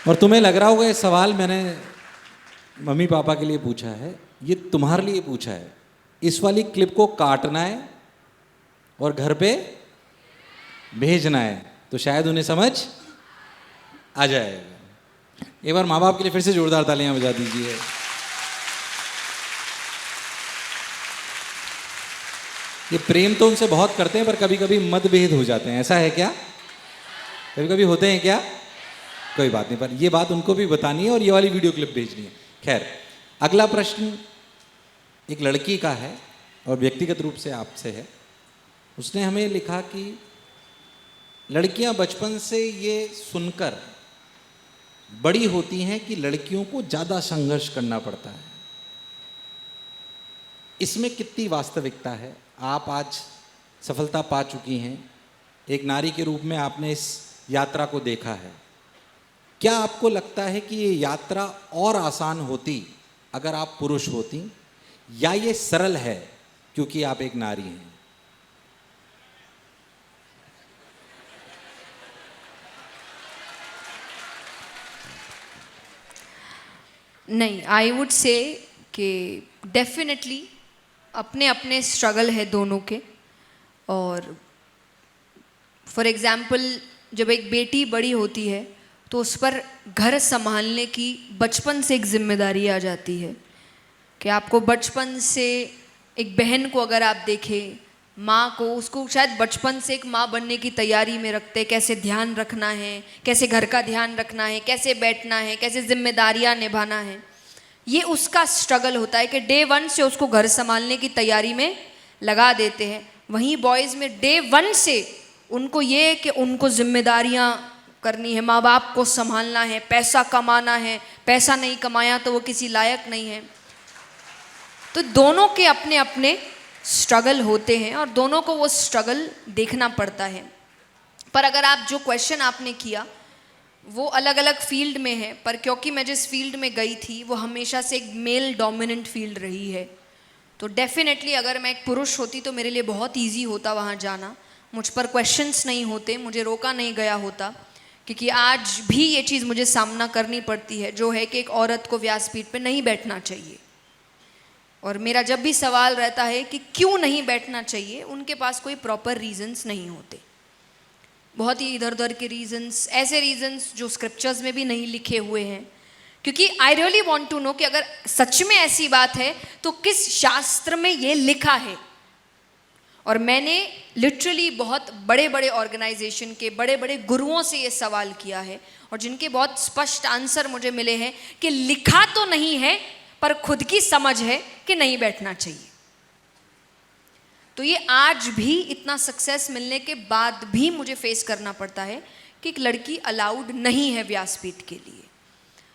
और तुम्हें लग रहा होगा ये सवाल मैंने मम्मी पापा के लिए पूछा है, ये तुम्हारे लिए पूछा है। इस वाली क्लिप को काटना है और घर पे भेजना है, तो शायद उन्हें समझ आ जाएगा। एक बार माँ बाप के लिए फिर से जोरदार तालियां बजा दीजिए। ये प्रेम तो उनसे बहुत करते हैं, पर कभी कभी मतभेद हो जाते हैं, ऐसा है क्या? कभी कभी होते हैं क्या? कोई बात नहीं, पर ये बात उनको भी बतानी है और ये वाली वीडियो क्लिप भेजनी है। खैर, अगला प्रश्न एक लड़की का है और व्यक्तिगत रूप से आपसे है। उसने हमें लिखा कि लड़कियां बचपन से ये सुनकर बड़ी होती हैं कि लड़कियों को ज़्यादा संघर्ष करना पड़ता है, इसमें कितनी वास्तविकता है? आप आज सफलता पा चुकी हैं, एक नारी के रूप में आपने इस यात्रा को देखा है। क्या आपको लगता है कि ये यात्रा और आसान होती अगर आप पुरुष होती, या ये सरल है क्योंकि आप एक नारी हैं? नहीं, आई वुड से कि डेफिनेटली अपने अपने स्ट्रगल है दोनों के। और फॉर एग्ज़ाम्पल जब एक बेटी बड़ी होती है तो उस पर घर संभालने की बचपन से एक जिम्मेदारी आ जाती है कि आपको बचपन से, एक बहन को अगर आप देखें, माँ को, उसको शायद बचपन से एक माँ बनने की तैयारी में रखते हैं, कैसे ध्यान रखना है, कैसे घर का ध्यान रखना है, कैसे बैठना है, कैसे जिम्मेदारियाँ निभाना है। ये उसका स्ट्रगल होता है कि डे 1 से उसको घर संभालने की तैयारी में लगा देते हैं, वहीं बॉयज़ में डे 1 से उनको ये है कि उनको जिम्मेदारियाँ करनी है, माँ बाप को संभालना है, पैसा कमाना है, पैसा नहीं कमाया तो वो किसी लायक नहीं है। तो दोनों के अपने अपने स्ट्रगल होते हैं और दोनों को वो स्ट्रगल देखना पड़ता है। पर अगर आप जो क्वेश्चन आपने किया वो अलग अलग फील्ड में है, पर क्योंकि मैं जिस फील्ड में गई थी वो हमेशा से एक मेल डोमिनेंट फील्ड रही है, तो डेफिनेटली अगर मैं एक पुरुष होती तो मेरे लिए बहुत ईजी होता वहाँ जाना, मुझ पर क्वेश्चंस नहीं होते, मुझे रोका नहीं गया होता। क्योंकि आज भी ये चीज़ मुझे सामना करनी पड़ती है, जो है कि एक औरत को व्यासपीठ पे नहीं बैठना चाहिए। और मेरा जब भी सवाल रहता है कि क्यों नहीं बैठना चाहिए, उनके पास कोई प्रॉपर रीजंस नहीं होते, बहुत ही इधर उधर के रीजंस, ऐसे रीजंस जो स्क्रिप्चर्स में भी नहीं लिखे हुए हैं। क्योंकि I really want to know कि अगर सच में ऐसी बात है तो किस शास्त्र में ये लिखा है। और मैंने लिटरली बहुत बड़े बड़े ऑर्गेनाइजेशन के बड़े बड़े गुरुओं से ये सवाल किया है और जिनके बहुत स्पष्ट आंसर मुझे मिले हैं कि लिखा तो नहीं है पर खुद की समझ है कि नहीं बैठना चाहिए। तो ये आज भी इतना सक्सेस मिलने के बाद भी मुझे फेस करना पड़ता है कि एक लड़की अलाउड नहीं है व्यासपीठ के लिए।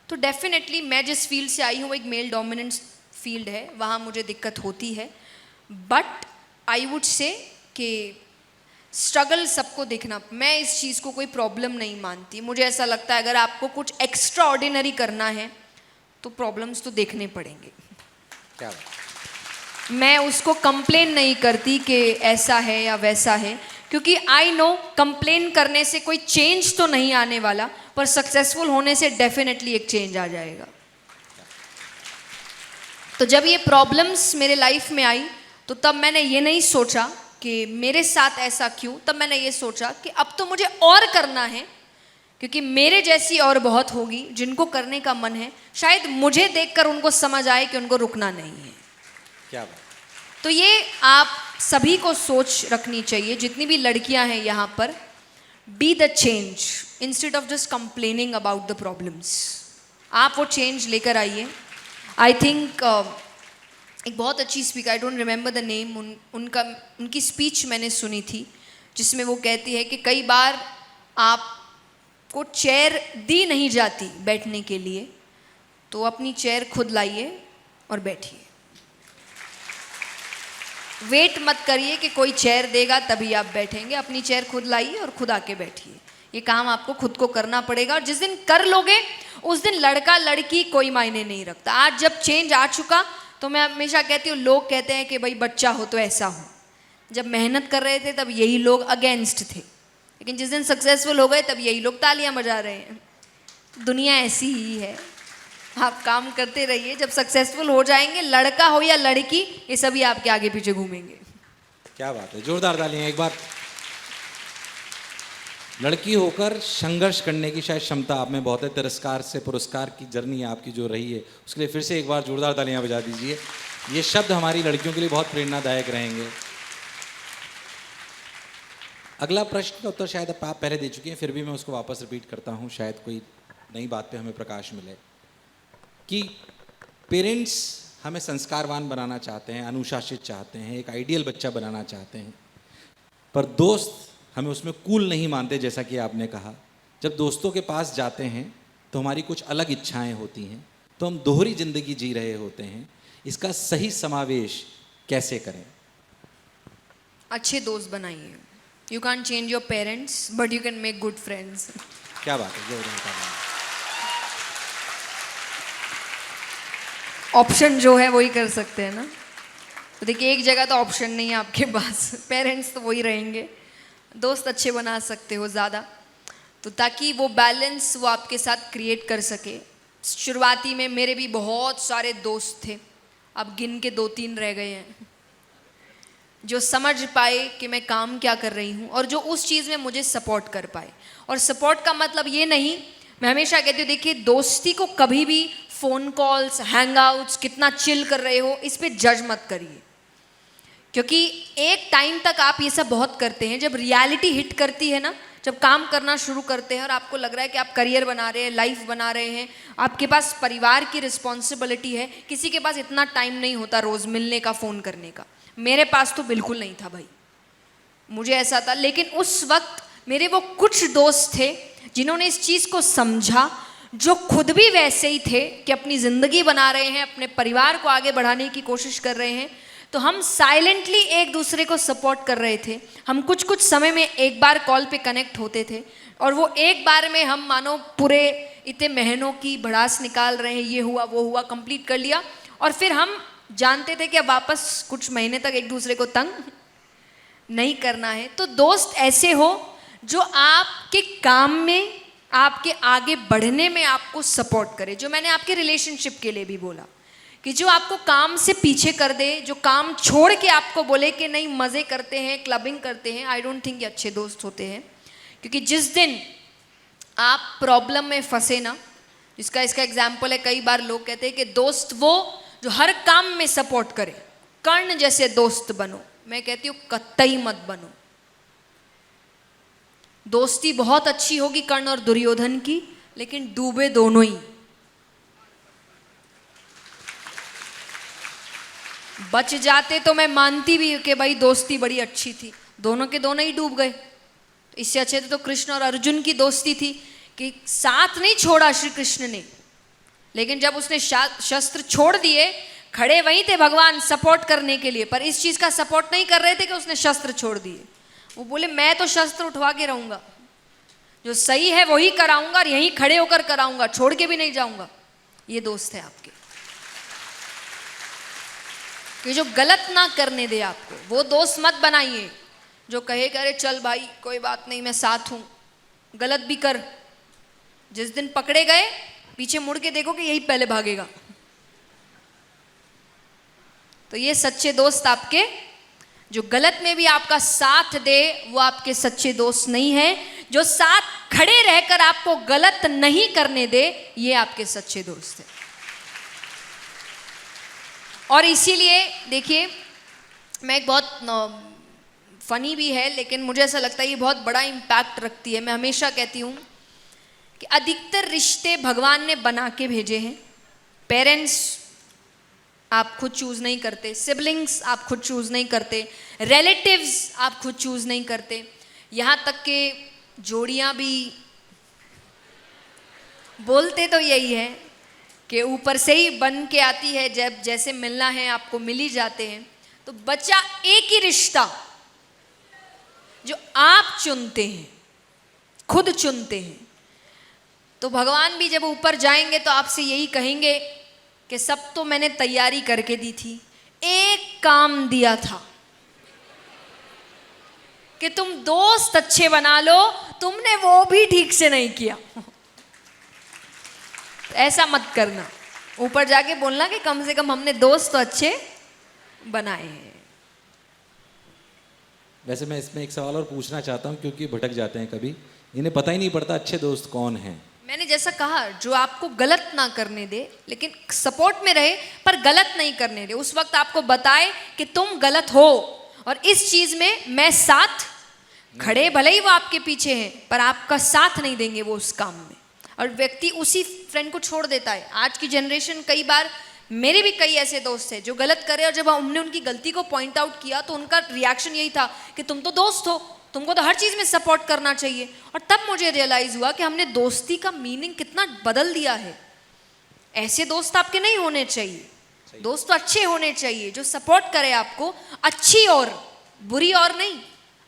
तो डेफिनेटली मैं जिस फील्ड से आई हूँ वो एक मेल डोमिनेंट फील्ड है, वहाँ मुझे दिक्कत होती है। बट आई वुड से कि स्ट्रगल सबको देखना, मैं इस चीज़ को कोई प्रॉब्लम नहीं मानती। मुझे ऐसा लगता है अगर आपको कुछ एक्स्ट्रा ऑर्डिनरी करना है तो प्रॉब्लम्स तो देखने पड़ेंगे। क्या बात? मैं उसको कंप्लेन नहीं करती कि ऐसा है या वैसा है, क्योंकि आई नो कंप्लेन करने से कोई चेंज तो नहीं आने वाला, पर सक्सेसफुल होने से डेफिनेटली एक चेंज आ जाएगा। तो जब ये प्रॉब्लम्स मेरे लाइफ में आई तो तब मैंने ये नहीं सोचा कि मेरे साथ ऐसा क्यों, तब मैंने ये सोचा कि अब तो मुझे और करना है, क्योंकि मेरे जैसी और बहुत होगी जिनको करने का मन है, शायद मुझे देखकर उनको समझ आए कि उनको रुकना नहीं है। क्या बात? तो ये आप सभी को सोच रखनी चाहिए, जितनी भी लड़कियां हैं यहाँ पर, be the change instead of just complaining about the problems. आप वो चेंज लेकर आइए। आई थिंक एक बहुत अच्छी speaker, I don't remember the name, उनकी स्पीच मैंने सुनी थी जिसमें वो कहती है कि कई बार आपको चेयर दी नहीं जाती बैठने के लिए, तो अपनी चेयर खुद लाइए और बैठिए। वेट मत करिए कि कोई चेयर देगा तभी आप बैठेंगे, अपनी चेयर खुद लाइए और खुद आके बैठिए। ये काम आपको खुद को करना पड़ेगा और जिस दिन कर लोगे उस दिन लड़का लड़की कोई मायने नहीं रखता। आज जब चेंज आ चुका तो मैं हमेशा कहती हूँ, लोग कहते हैं कि भाई बच्चा हो तो ऐसा हो। जब मेहनत कर रहे थे तब यही लोग अगेंस्ट थे, लेकिन जिस दिन सक्सेसफुल हो गए तब यही लोग तालियां बजा रहे हैं। दुनिया ऐसी ही है, आप काम करते रहिए, जब सक्सेसफुल हो जाएंगे, लड़का हो या लड़की, ये सभी आपके आगे पीछे घूमेंगे। क्या बात है, जोरदार तालियां एक बार। लड़की होकर संघर्ष करने की शायद क्षमता आप में बहुत है, तिरस्कार से पुरस्कार की जर्नी आपकी जो रही है उसके लिए फिर से एक बार जोरदार तालियां बजा दीजिए। ये शब्द हमारी लड़कियों के लिए बहुत प्रेरणादायक रहेंगे। अगला प्रश्न का उत्तर शायद आप पहले दे चुके हैं, फिर भी मैं उसको वापस रिपीट करता हूँ, शायद कोई नई बात पे हमें प्रकाश मिले। कि पेरेंट्स हमें संस्कारवान बनाना चाहते हैं, अनुशासित चाहते हैं, एक आइडियल बच्चा बनाना चाहते हैं, पर दोस्त हमें उसमें कूल नहीं मानते। जैसा कि आपने कहा, जब दोस्तों के पास जाते हैं तो हमारी कुछ अलग इच्छाएं होती हैं, तो हम दोहरी जिंदगी जी रहे होते हैं। इसका सही समावेश कैसे करें? अच्छे दोस्त बनाइए। You can change your parents but you can make good friends. क्या बात है, जोरदार। ऑप्शन जो है वही कर सकते हैं ना। तो देखिए, एक जगह तो ऑप्शन नहीं है आपके पास, पेरेंट्स तो वही रहेंगे, दोस्त अच्छे बना सकते हो ज़्यादा, तो ताकि वो बैलेंस वो आपके साथ क्रिएट कर सके। शुरुआती में मेरे भी बहुत सारे दोस्त थे, अब गिन के 2-3 रह गए हैं, जो समझ पाए कि मैं काम क्या कर रही हूँ और जो उस चीज़ में मुझे सपोर्ट कर पाए। और सपोर्ट का मतलब ये नहीं, मैं हमेशा कहती हूँ, देखिए दोस्ती को कभी भी फ़ोन कॉल्स, हैंगआउट्स, कितना चिल कर रहे हो, इस पर जज मत करिए। क्योंकि एक टाइम तक आप ये सब बहुत करते हैं, जब रियलिटी हिट करती है ना, जब काम करना शुरू करते हैं और आपको लग रहा है कि आप करियर बना रहे हैं, लाइफ बना रहे हैं, आपके पास परिवार की रिस्पॉन्सिबिलिटी है, किसी के पास इतना टाइम नहीं होता रोज़ मिलने का, फ़ोन करने का। मेरे पास तो बिल्कुल नहीं था भाई, मुझे ऐसा था। लेकिन उस वक्त मेरे वो कुछ दोस्त थे जिन्होंने इस चीज़ को समझा, जो खुद भी वैसे ही थे कि अपनी ज़िंदगी बना रहे हैं, अपने परिवार को आगे बढ़ाने की कोशिश कर रहे हैं। तो हम साइलेंटली एक दूसरे को सपोर्ट कर रहे थे। हम कुछ कुछ समय में एक बार कॉल पे कनेक्ट होते थे, और वो एक बार में हम मानो पूरे इतने महीनों की भड़ास निकाल रहे हैं, ये हुआ वो हुआ, कंप्लीट कर लिया। और फिर हम जानते थे कि अब वापस कुछ महीने तक एक दूसरे को तंग नहीं करना है। तो दोस्त ऐसे हो जो आपके काम में, आपके आगे बढ़ने में आपको सपोर्ट करे। जो मैंने आपके रिलेशनशिप के लिए भी बोला कि जो आपको काम से पीछे कर दे, जो काम छोड़ के आपको बोले कि नहीं मज़े करते हैं, क्लबिंग करते हैं, आई डोंट थिंक ये अच्छे दोस्त होते हैं। क्योंकि जिस दिन आप प्रॉब्लम में फंसे ना, इसका एग्जाम्पल है, कई बार लोग कहते हैं कि दोस्त वो जो हर काम में सपोर्ट करे, कर्ण जैसे दोस्त बनो। मैं कहती हूँ कतई मत बनो। दोस्ती बहुत अच्छी होगी कर्ण और दुर्योधन की, लेकिन डूबे दोनों ही। बच जाते तो मैं मानती भी कि भाई दोस्ती बड़ी अच्छी थी, दोनों के दोनों ही डूब गए। इससे अच्छे तो कृष्ण और अर्जुन की दोस्ती थी कि साथ नहीं छोड़ा श्री कृष्ण ने, लेकिन जब उसने शस्त्र छोड़ दिए, खड़े वहीं थे भगवान सपोर्ट करने के लिए, पर इस चीज का सपोर्ट नहीं कर रहे थे कि उसने शस्त्र छोड़ दिए। वो बोले मैं तो शस्त्र उठवा के रहूंगा, जो सही है वही कराऊंगा और यहीं खड़े होकर कराऊंगा, छोड़ के भी नहीं जाऊंगा। ये दोस्त है आपके कि जो गलत ना करने दे आपको। वो दोस्त मत बनाइए जो कहे करे चल भाई कोई बात नहीं मैं साथ हूं, गलत भी कर, जिस दिन पकड़े गए पीछे मुड़ के देखो कि यही पहले भागेगा। तो ये सच्चे दोस्त आपके, जो गलत में भी आपका साथ दे, वो आपके सच्चे दोस्त नहीं है। जो साथ खड़े रहकर आपको गलत नहीं करने दे, ये आपके सच्चे दोस्त है। और इसीलिए देखिए, मैं एक बहुत फनी भी है, लेकिन मुझे ऐसा लगता है ये बहुत बड़ा इम्पैक्ट रखती है। मैं हमेशा कहती हूँ कि अधिकतर रिश्ते भगवान ने बना के भेजे हैं। पेरेंट्स आप खुद चूज नहीं करते, सिबलिंग्स आप खुद चूज नहीं करते, रिलेटिव्स आप खुद चूज नहीं करते, यहाँ तक के जोड़ियाँ भी बोलते तो यही है कि ऊपर से ही बन के आती है, जब जैसे मिलना है आपको मिल ही जाते हैं। तो बचा एक ही रिश्ता जो आप चुनते हैं, खुद चुनते हैं। तो भगवान भी जब ऊपर जाएंगे तो आपसे यही कहेंगे कि सब तो मैंने तैयारी करके दी थी, एक काम दिया था कि तुम दोस्त अच्छे बना लो, तुमने वो भी ठीक से नहीं किया। ऐसा मत करना, ऊपर जाके बोलना कि कम से कम हमने दोस्त तो अच्छे बनाए हैं। वैसे मैं इसमें एक सवाल और पूछना चाहता हूँ, क्योंकि भटक जाते हैं कभी, इन्हें पता ही नहीं पड़ता अच्छे दोस्त कौन हैं। मैंने जैसा कहा, जो आपको गलत ना करने दे, लेकिन सपोर्ट में रहे पर गलत नहीं करने दे। उस वक्त आपको बताए कि तुम गलत हो और इस चीज में मैं साथ खड़े, भले ही वो आपके पीछे हैं पर आपका साथ नहीं देंगे वो उस काम में, और व्यक्ति उसी फ्रेंड को छोड़ देता है। आज की जनरेशन, कई बार मेरे भी कई ऐसे दोस्त हैं जो गलत करे, और जब हमने उनकी गलती को पॉइंट आउट किया तो उनका रिएक्शन यही था कि तुम तो दोस्त हो, तुमको तो हर चीज़ में सपोर्ट करना चाहिए। और तब मुझे रियलाइज़ हुआ कि हमने दोस्ती का मीनिंग कितना बदल दिया है। ऐसे दोस्त आपके नहीं होने चाहिए, दोस्त तो अच्छे होने चाहिए जो सपोर्ट करे आपको, अच्छी और बुरी और नहीं,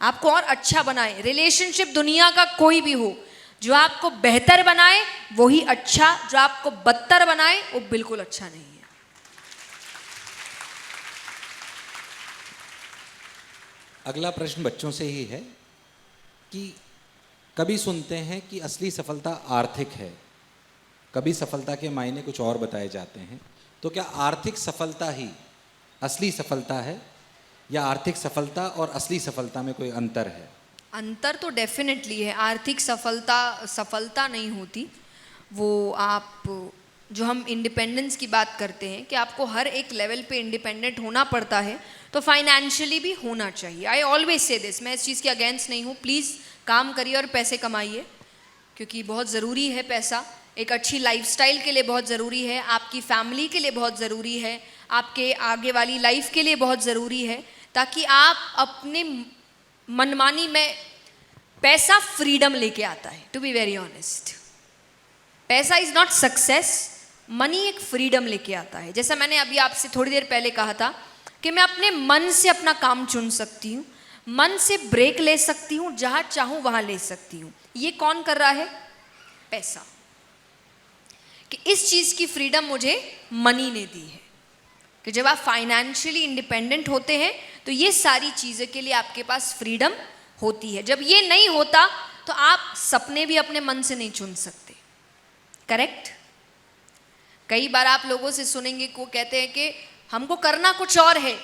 आपको और अच्छा बनाए। रिलेशनशिप दुनिया का कोई भी हो, जो आपको बेहतर बनाए वही अच्छा, जो आपको बदतर बनाए वो बिल्कुल अच्छा नहीं है। अगला प्रश्न बच्चों से ही है कि कभी सुनते हैं कि असली सफलता आर्थिक है, कभी सफलता के मायने कुछ और बताए जाते हैं। तो क्या आर्थिक सफलता ही असली सफलता है, या आर्थिक सफलता और असली सफलता में कोई अंतर है? अंतर तो डेफिनेटली है। आर्थिक सफलता नहीं होती, वो आप जो हम इंडिपेंडेंस की बात करते हैं कि आपको हर एक लेवल पे इंडिपेंडेंट होना पड़ता है, तो फाइनेंशियली भी होना चाहिए। आई ऑलवेज से दिस, मैं इस चीज़ के अगेंस्ट नहीं हूँ। प्लीज़ काम करिए और पैसे कमाइए, क्योंकि बहुत ज़रूरी है पैसा, एक अच्छी लाइफस्टाइल के लिए बहुत ज़रूरी है, आपकी फैमिली के लिए बहुत ज़रूरी है, आपके आगे वाली लाइफ के लिए बहुत ज़रूरी है। ताकि आप अपने मनमानी में, पैसा फ्रीडम लेके आता है, टू बी वेरी ऑनेस्ट। पैसा इज नॉट सक्सेस, मनी एक फ्रीडम लेके आता है। जैसा मैंने अभी आपसे थोड़ी देर पहले कहा था कि मैं अपने मन से अपना काम चुन सकती हूँ, मन से ब्रेक ले सकती हूँ, जहाँ चाहूँ वहाँ ले सकती हूँ। ये कौन कर रहा है? पैसा। कि इस चीज़ की फ्रीडम मुझे मनी ने दी है कि जब आप फाइनेंशियली इंडिपेंडेंट होते हैं तो ये सारी चीज़ों के लिए आपके पास फ्रीडम होती है। जब ये नहीं होता तो आप सपने भी अपने मन से नहीं चुन सकते। करेक्ट? कई बार आप लोगों से सुनेंगे को कहते हैं कि हमको करना कुछ और है,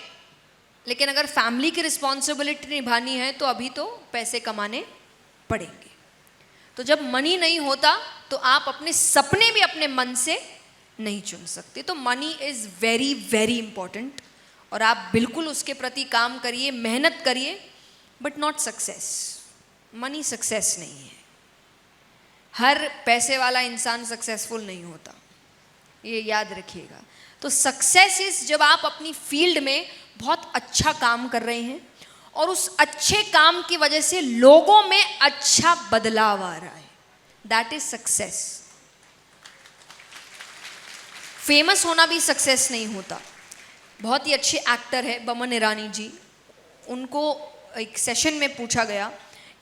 लेकिन अगर फैमिली की रिस्पॉन्सिबिलिटी निभानी है तो अभी तो पैसे कमाने पड़ेंगे। तो जब मनी नहीं होता तो आप अपने सपने भी अपने मन से नहीं चुन सकते। तो money is very very important और आप बिल्कुल उसके प्रति काम करिए, मेहनत करिए, but not success. Money success नहीं है। हर पैसे वाला इंसान सक्सेसफुल नहीं होता, ये याद रखिएगा। तो सक्सेस इज जब आप अपनी फील्ड में बहुत अच्छा काम कर रहे हैं और उस अच्छे काम की वजह से लोगों में अच्छा बदलाव आ रहा है, दैट इज सक्सेस। फेमस होना भी सक्सेस नहीं होता। बहुत ही अच्छे एक्टर है बमन ईरानी जी, उनको एक सेशन में पूछा गया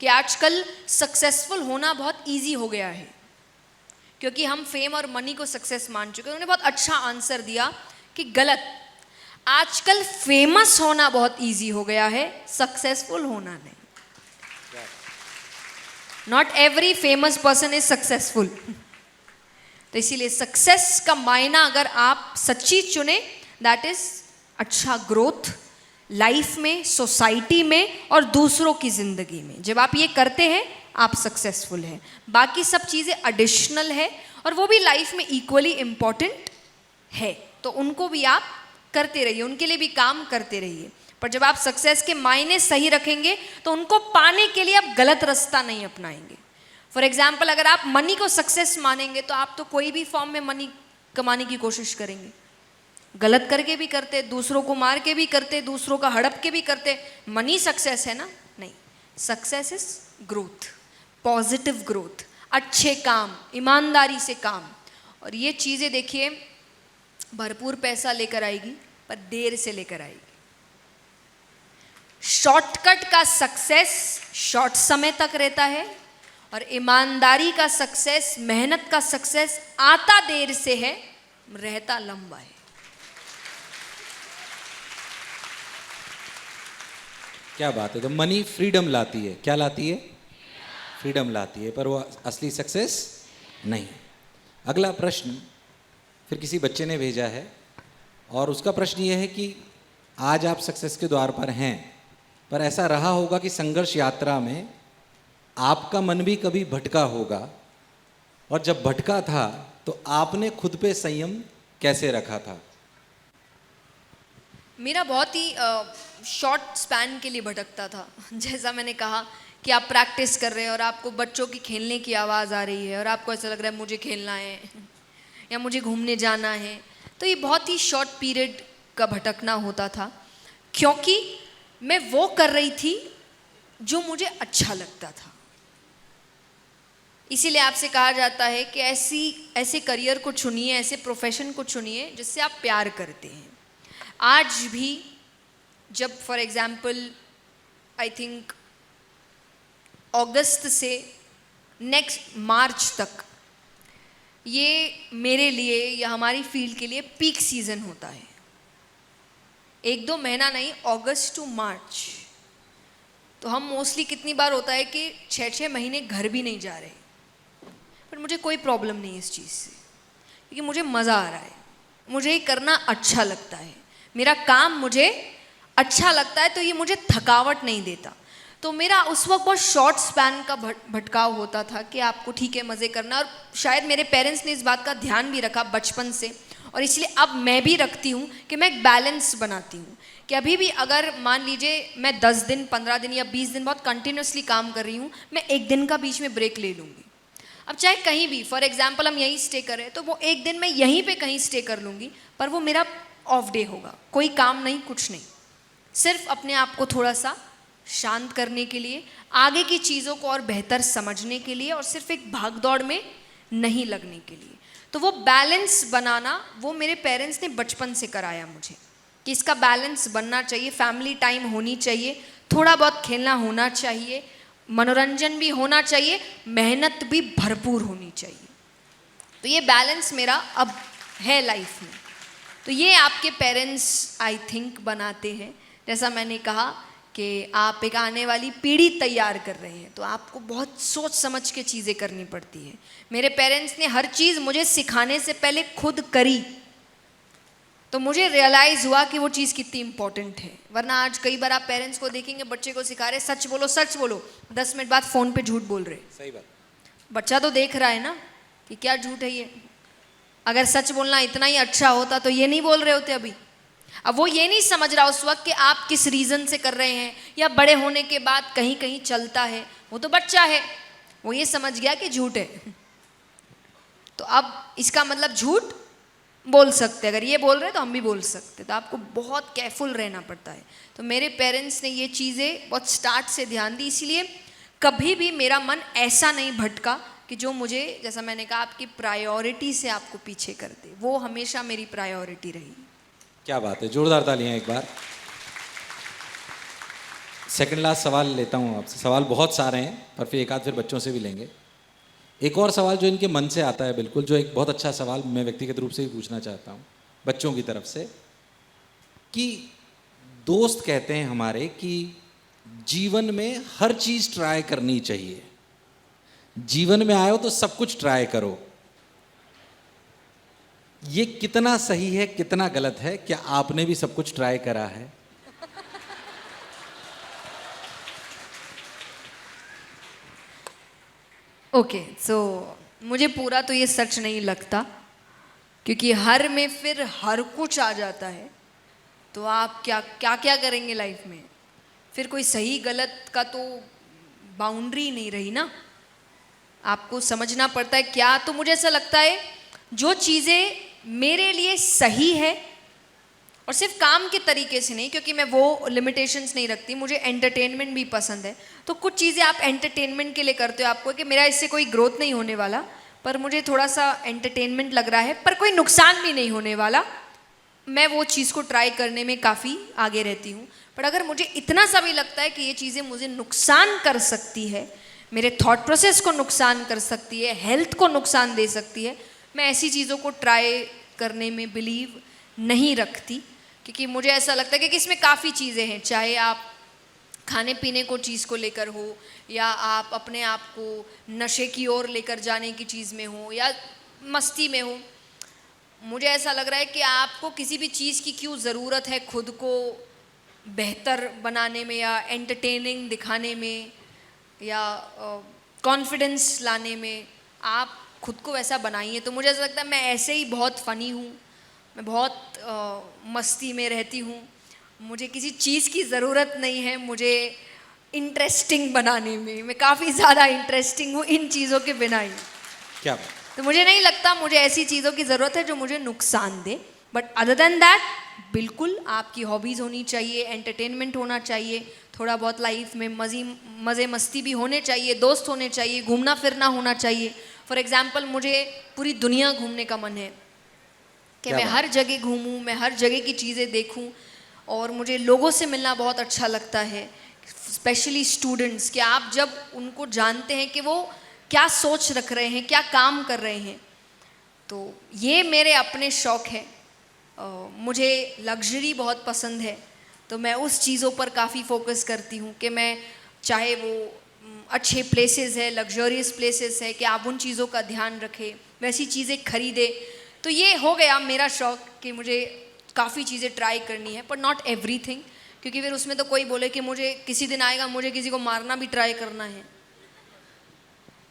कि आजकल सक्सेसफुल होना बहुत इजी हो गया है क्योंकि हम फेम और मनी को सक्सेस मान चुके हैं। उन्होंने बहुत अच्छा आंसर दिया कि गलत, आजकल फेमस होना बहुत इजी हो गया है, सक्सेसफुल होना नहीं। Not every famous person is successful. तो इसीलिए सक्सेस का मायना अगर आप सच्ची चुने, दैट इज अच्छा ग्रोथ लाइफ में, सोसाइटी में और दूसरों की जिंदगी में। जब आप ये करते हैं आप सक्सेसफुल हैं। बाकी सब चीज़ें एडिशनल है और वो भी लाइफ में इक्वली इम्पॉर्टेंट है, तो उनको भी आप करते रहिए, उनके लिए भी काम करते रहिए। पर जब आप सक्सेस के मायने सही रखेंगे तो उनको पाने के लिए आप गलत रास्ता नहीं अपनाएंगे। फॉर एग्जाम्पल, अगर आप मनी को सक्सेस मानेंगे तो आप तो कोई भी फॉर्म में मनी कमाने की कोशिश करेंगे, गलत करके भी करते, दूसरों को मार के भी करते, दूसरों का हड़प के भी करते। मनी सक्सेस है ना? नहीं। Success is growth, positive growth, अच्छे काम, ईमानदारी से काम। और ये चीज़ें देखिए भरपूर पैसा लेकर आएगी पर देर से लेकर आएगी। शॉर्टकट का सक्सेस शॉर्ट समय तक रहता है और ईमानदारी का सक्सेस, मेहनत का सक्सेस आता देर से है, रहता लंबा है। क्या बात है। तो मनी फ्रीडम लाती है। क्या लाती है? फ्रीडम लाती है, पर वो असली सक्सेस नहीं। अगला प्रश्न फिर किसी बच्चे ने भेजा है और उसका प्रश्न ये है कि आज आप सक्सेस के द्वार पर हैं, पर ऐसा रहा होगा कि संघर्ष यात्रा में आपका मन भी कभी भटका होगा, और जब भटका था तो आपने खुद पे संयम कैसे रखा था? मेरा बहुत ही शॉर्ट स्पैन के लिए भटकता था। जैसा मैंने कहा कि आप प्रैक्टिस कर रहे हैं और आपको बच्चों की खेलने की आवाज़ आ रही है और आपको ऐसा लग रहा है मुझे खेलना है या मुझे घूमने जाना है, तो ये बहुत ही शॉर्ट पीरियड का भटकना होता था क्योंकि मैं वो कर रही थी जो मुझे अच्छा लगता था। इसीलिए आपसे कहा जाता है कि ऐसे करियर को चुनिए, ऐसे प्रोफेशन को चुनिए जिससे आप प्यार करते हैं। आज भी जब फॉर एग्जाम्पल आई थिंक अगस्त से नेक्स्ट मार्च तक ये मेरे लिए या हमारी फील्ड के लिए पीक सीज़न होता है। 1-2 महीना नहीं, अगस्त टू मार्च। तो हम मोस्टली कितनी बार होता है कि 6-6 महीने घर भी नहीं जा रहे, पर मुझे कोई प्रॉब्लम नहीं है इस चीज़ से क्योंकि मुझे मज़ा आ रहा है, मुझे ये करना अच्छा लगता है, मेरा काम मुझे अच्छा लगता है, तो ये मुझे थकावट नहीं देता। तो मेरा उस वक्त बहुत शॉर्ट स्पैन का भटकाव होता था कि आपको ठीक है मज़े करना, और शायद मेरे पेरेंट्स ने इस बात का ध्यान भी रखा बचपन से, और इसलिए अब मैं भी रखती हूँ कि मैं एक बैलेंस बनाती हूँ कि अभी भी अगर मान लीजिए मैं 10 दिन 15 दिन या 20 दिन बहुत कंटिन्यूसली काम कर रही हूँ, मैं 1 दिन का बीच में ब्रेक ले लूँगी। अब चाहे कहीं भी, फॉर एग्जाम्पल हम यहीं स्टे कर रहे हैं तो वो 1 दिन मैं यहीं पे कहीं स्टे कर लूँगी, पर वो मेरा ऑफ डे होगा, कोई काम नहीं, कुछ नहीं, सिर्फ अपने आप को थोड़ा सा शांत करने के लिए, आगे की चीज़ों को और बेहतर समझने के लिए, और सिर्फ एक भागदौड़ में नहीं लगने के लिए। तो वो बैलेंस बनाना वो मेरे पेरेंट्स ने बचपन से कराया मुझे कि इसका बैलेंस बनना चाहिए, फैमिली टाइम होनी चाहिए, थोड़ा बहुत खेलना होना चाहिए, मनोरंजन भी होना चाहिए, मेहनत भी भरपूर होनी चाहिए। तो ये बैलेंस मेरा अब है लाइफ में। तो ये आपके पेरेंट्स आई थिंक बनाते हैं। जैसा मैंने कहा कि आप एक आने वाली पीढ़ी तैयार कर रहे हैं, तो आपको बहुत सोच समझ के चीज़ें करनी पड़ती है। मेरे पेरेंट्स ने हर चीज़ मुझे सिखाने से पहले खुद करी, तो मुझे रियलाइज़ हुआ कि वो चीज़ कितनी इंपॉर्टेंट है। वरना आज कई बार आप पेरेंट्स को देखेंगे, बच्चे को सिखा रहे सच बोलो, 10 मिनट बाद फ़ोन पे झूठ बोल रहे। सही बात। बच्चा तो देख रहा है ना कि क्या झूठ है ये। अगर सच बोलना इतना ही अच्छा होता तो ये नहीं बोल रहे होते अभी। अब वो ये नहीं समझ रहा उस वक्त कि आप किस रीज़न से कर रहे हैं, या बड़े होने के बाद कहीं कहीं चलता है, वो तो बच्चा है, वो ये समझ गया कि झूठ है। तो अब इसका मतलब झूठ बोल सकते, अगर ये बोल रहे तो हम भी बोल सकते। तो आपको बहुत केयरफुल रहना पड़ता है। तो मेरे पेरेंट्स ने ये चीज़ें बहुत स्टार्ट से ध्यान दी, इसलिए कभी भी मेरा मन ऐसा नहीं भटका कि जो मुझे, जैसा मैंने कहा, आपकी प्रायोरिटी से आपको पीछे कर दे। वो हमेशा मेरी प्रायोरिटी रही। क्या बात है, जोरदार तालियां एक बार। सेकंड लास्ट सवाल लेता हूं आपसे। सवाल बहुत सारे हैं, पर फिर एक आध फिर बच्चों से भी लेंगे। एक और सवाल जो इनके मन से आता है, बिल्कुल, जो एक बहुत अच्छा सवाल मैं व्यक्तिगत रूप से भी पूछना चाहता हूँ बच्चों की तरफ से, कि दोस्त कहते हैं हमारे कि जीवन में हर चीज़ ट्राई करनी चाहिए, जीवन में आए हो तो सब कुछ ट्राई करो। ये कितना सही है, कितना गलत है? क्या आपने भी सब कुछ ट्राई करा है? ओके, सो मुझे पूरा तो ये सच नहीं लगता, क्योंकि हर में फिर हर कुछ आ जाता है। तो आप क्या क्या क्या करेंगे लाइफ में? फिर कोई सही गलत का तो बाउंड्री नहीं रही ना। आपको समझना पड़ता है क्या। तो मुझे ऐसा लगता है जो चीज़ें मेरे लिए सही है, और सिर्फ काम के तरीके से नहीं, क्योंकि मैं वो लिमिटेशंस नहीं रखती, मुझे एंटरटेनमेंट भी पसंद है। तो कुछ चीज़ें आप एंटरटेनमेंट के लिए करते हो, आपको कि मेरा इससे कोई ग्रोथ नहीं होने वाला, पर मुझे थोड़ा सा एंटरटेनमेंट लग रहा है, पर कोई नुकसान भी नहीं होने वाला, मैं वो चीज़ को ट्राई करने में काफ़ी आगे रहती हूँ। पर अगर मुझे इतना सा भी लगता है कि ये चीज़ें मुझे नुकसान कर सकती है, मेरे थॉट प्रोसेस को नुकसान कर सकती है, हेल्थ को नुकसान दे सकती है, मैं ऐसी चीज़ों को ट्राई करने में बिलीव नहीं रखती। क्योंकि मुझे ऐसा लगता है कि इसमें काफ़ी चीज़ें हैं, चाहे आप खाने पीने को चीज़ को लेकर हो, या आप अपने आप को नशे की ओर लेकर जाने की चीज़ में हो, या मस्ती में हो। मुझे ऐसा लग रहा है कि आपको किसी भी चीज़ की क्यों ज़रूरत है खुद को बेहतर बनाने में, या एंटरटेनिंग दिखाने में, या कॉन्फिडेंस लाने में। आप खुद को वैसा बनाइए। तो मुझे ऐसा लगता है मैं ऐसे ही बहुत फ़नी हूँ, मैं बहुत मस्ती में रहती हूँ, मुझे किसी चीज़ की ज़रूरत नहीं है मुझे इंटरेस्टिंग बनाने में। मैं काफ़ी ज़्यादा इंटरेस्टिंग हूँ इन चीज़ों के बिना ही। क्या बात? तो मुझे नहीं लगता मुझे ऐसी चीज़ों की ज़रूरत है जो मुझे नुकसान दे। बट अदर देन दैट, बिल्कुल आपकी हॉबीज़ होनी चाहिए, एंटरटेनमेंट होना चाहिए, थोड़ा बहुत लाइफ में मज़े मस्ती भी होने चाहिए, दोस्त होने चाहिए, घूमना फिरना होना चाहिए। फॉर एग्ज़ाम्पल, मुझे पूरी दुनिया घूमने का मन है कि मैं हर जगह घूमूं, मैं हर जगह की चीज़ें देखूं, और मुझे लोगों से मिलना बहुत अच्छा लगता है, स्पेशली स्टूडेंट्स। कि आप जब उनको जानते हैं कि वो क्या सोच रख रहे हैं, क्या काम कर रहे हैं, तो ये मेरे अपने शौक़ है। मुझे लग्जरी बहुत पसंद है, तो मैं उस चीज़ों पर काफ़ी फोकस करती हूँ कि मैं, चाहे वो अच्छे प्लेसेस है, लग्जरियस प्लेसेस है, कि आप उन चीज़ों का ध्यान रखें, वैसी चीज़ें खरीदें। तो ये हो गया मेरा शौक़ कि मुझे काफ़ी चीज़ें ट्राई करनी है, पर नॉट एवरीथिंग, क्योंकि फिर उसमें तो कोई बोले कि मुझे किसी दिन आएगा मुझे किसी को मारना भी ट्राई करना है।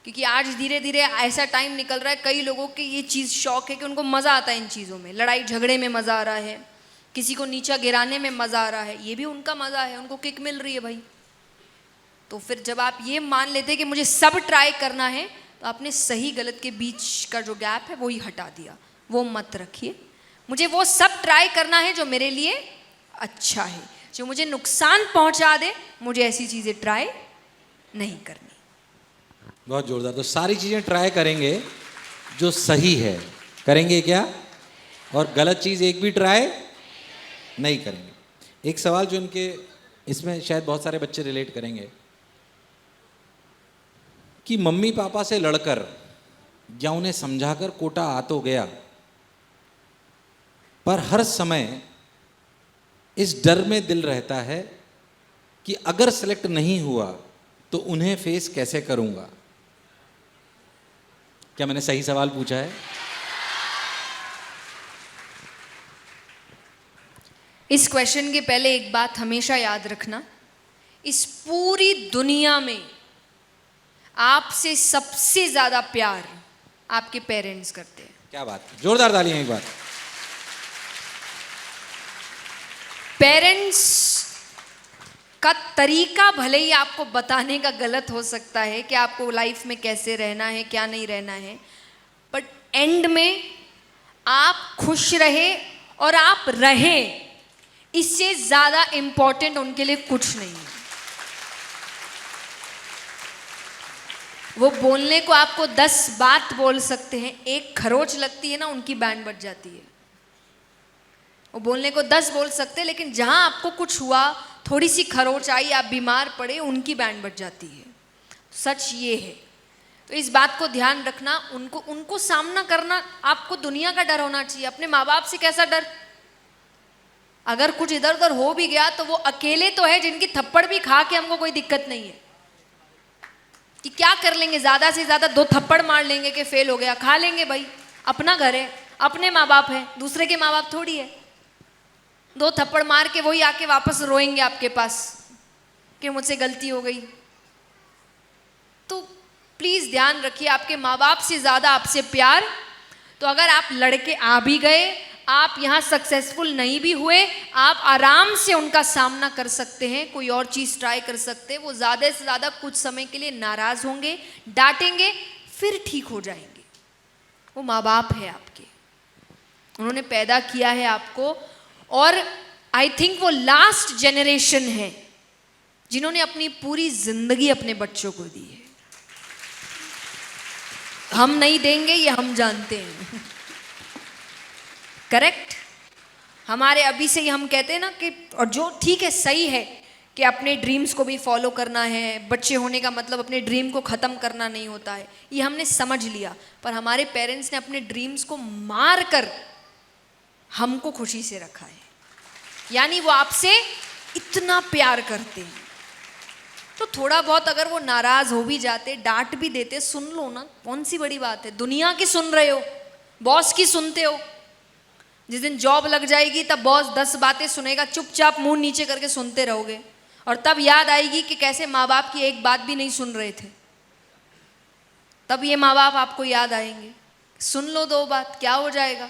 क्योंकि आज धीरे धीरे ऐसा टाइम निकल रहा है, कई लोगों के ये चीज़ शौक़ है कि उनको मज़ा आता है इन चीज़ों में, लड़ाई झगड़े में मज़ा आ रहा है, किसी को नीचा गिराने में मज़ा आ रहा है, ये भी उनका मज़ा है, उनको किक मिल रही है भाई। तो फिर जब आप ये मान लेते हैं कि मुझे सब ट्राई करना है, तो आपने सही गलत के बीच का जो गैप है वो ही हटा दिया, वो मत रखिए। मुझे वो सब ट्राई करना है जो मेरे लिए अच्छा है, जो मुझे नुकसान पहुंचा दे, मुझे ऐसी चीजें ट्राई नहीं करनी। बहुत जोरदार। तो सारी चीजें ट्राई करेंगे जो सही है, करेंगे क्या? और गलत चीज एक भी ट्राई नहीं करेंगे। एक सवाल जो इनके, इसमें शायद बहुत सारे बच्चे रिलेट करेंगे कि मम्मी पापा से लड़कर या उन्हें समझाकर कोटा आ तो गया, पर हर समय इस डर में दिल रहता है कि अगर सेलेक्ट नहीं हुआ तो उन्हें फेस कैसे करूंगा। क्या मैंने सही सवाल पूछा है? इस क्वेश्चन के पहले एक बात हमेशा याद रखना, इस पूरी दुनिया में आपसे सबसे ज्यादा प्यार आपके पेरेंट्स करते हैं। क्या बात है, जोरदार तालियां एक बार। पेरेंट्स का तरीका भले ही आपको बताने का गलत हो सकता है कि आपको लाइफ में कैसे रहना है, क्या नहीं रहना है, बट एंड में आप खुश रहे और आप रहें, इससे ज्यादा इंपॉर्टेंट उनके लिए कुछ नहीं है। वो बोलने को आपको 10 बात बोल सकते हैं, एक खरोच लगती है ना, उनकी बैंड बज जाती है। वो बोलने को 10 बोल सकते हैं, लेकिन जहां आपको कुछ हुआ, थोड़ी सी खरोच आई, आप बीमार पड़े, उनकी बैंड बज जाती है। सच ये है। तो इस बात को ध्यान रखना, उनको सामना करना, आपको दुनिया का डर होना चाहिए। अपने माँ बाप से कैसा डर? अगर कुछ इधर उधर हो भी गया तो वो अकेले तो है जिनकी थप्पड़ भी खा के हमको कोई दिक्कत नहीं है कि क्या कर लेंगे, ज्यादा से ज्यादा 2 थप्पड़ मार लेंगे कि फेल हो गया, खा लेंगे भाई, अपना घर है, अपने माँ बाप है, दूसरे के माँ बाप थोड़ी है। 2 थप्पड़ मार के वही आके वापस रोएंगे आपके पास कि मुझसे गलती हो गई। तो प्लीज ध्यान रखिए, आपके माँ बाप से ज्यादा आपसे प्यार। तो अगर आप लड़के आ भी गए, आप यहाँ सक्सेसफुल नहीं भी हुए, आप आराम से उनका सामना कर सकते हैं, कोई और चीज ट्राई कर सकते हैं। वो ज्यादा से ज्यादा कुछ समय के लिए नाराज होंगे, डांटेंगे, फिर ठीक हो जाएंगे। वो माँ बाप है आपके, उन्होंने पैदा किया है आपको, और आई थिंक वो लास्ट जनरेशन है जिन्होंने अपनी पूरी जिंदगी अपने बच्चों को दी है। हम नहीं देंगे ये हम जानते हैं। करेक्ट? हमारे अभी से ही हम कहते हैं ना कि, और जो ठीक है, सही है कि अपने ड्रीम्स को भी फॉलो करना है, बच्चे होने का मतलब अपने ड्रीम को ख़त्म करना नहीं होता है, ये हमने समझ लिया। पर हमारे पेरेंट्स ने अपने ड्रीम्स को मार कर हमको खुशी से रखा है, यानी वो आपसे इतना प्यार करते हैं। तो थोड़ा बहुत अगर वो नाराज हो भी जाते, डांट भी देते, सुन लो ना, कौन सी बड़ी बात है। दुनिया की सुन रहे हो, बॉस की सुनते हो, जिस दिन जॉब लग जाएगी तब बॉस 10 बातें सुनेगा, चुपचाप मुंह नीचे करके सुनते रहोगे, और तब याद आएगी कि कैसे माँ बाप की एक बात भी नहीं सुन रहे थे। तब ये माँ बाप आपको याद आएंगे। सुन लो 2 बात, क्या हो जाएगा?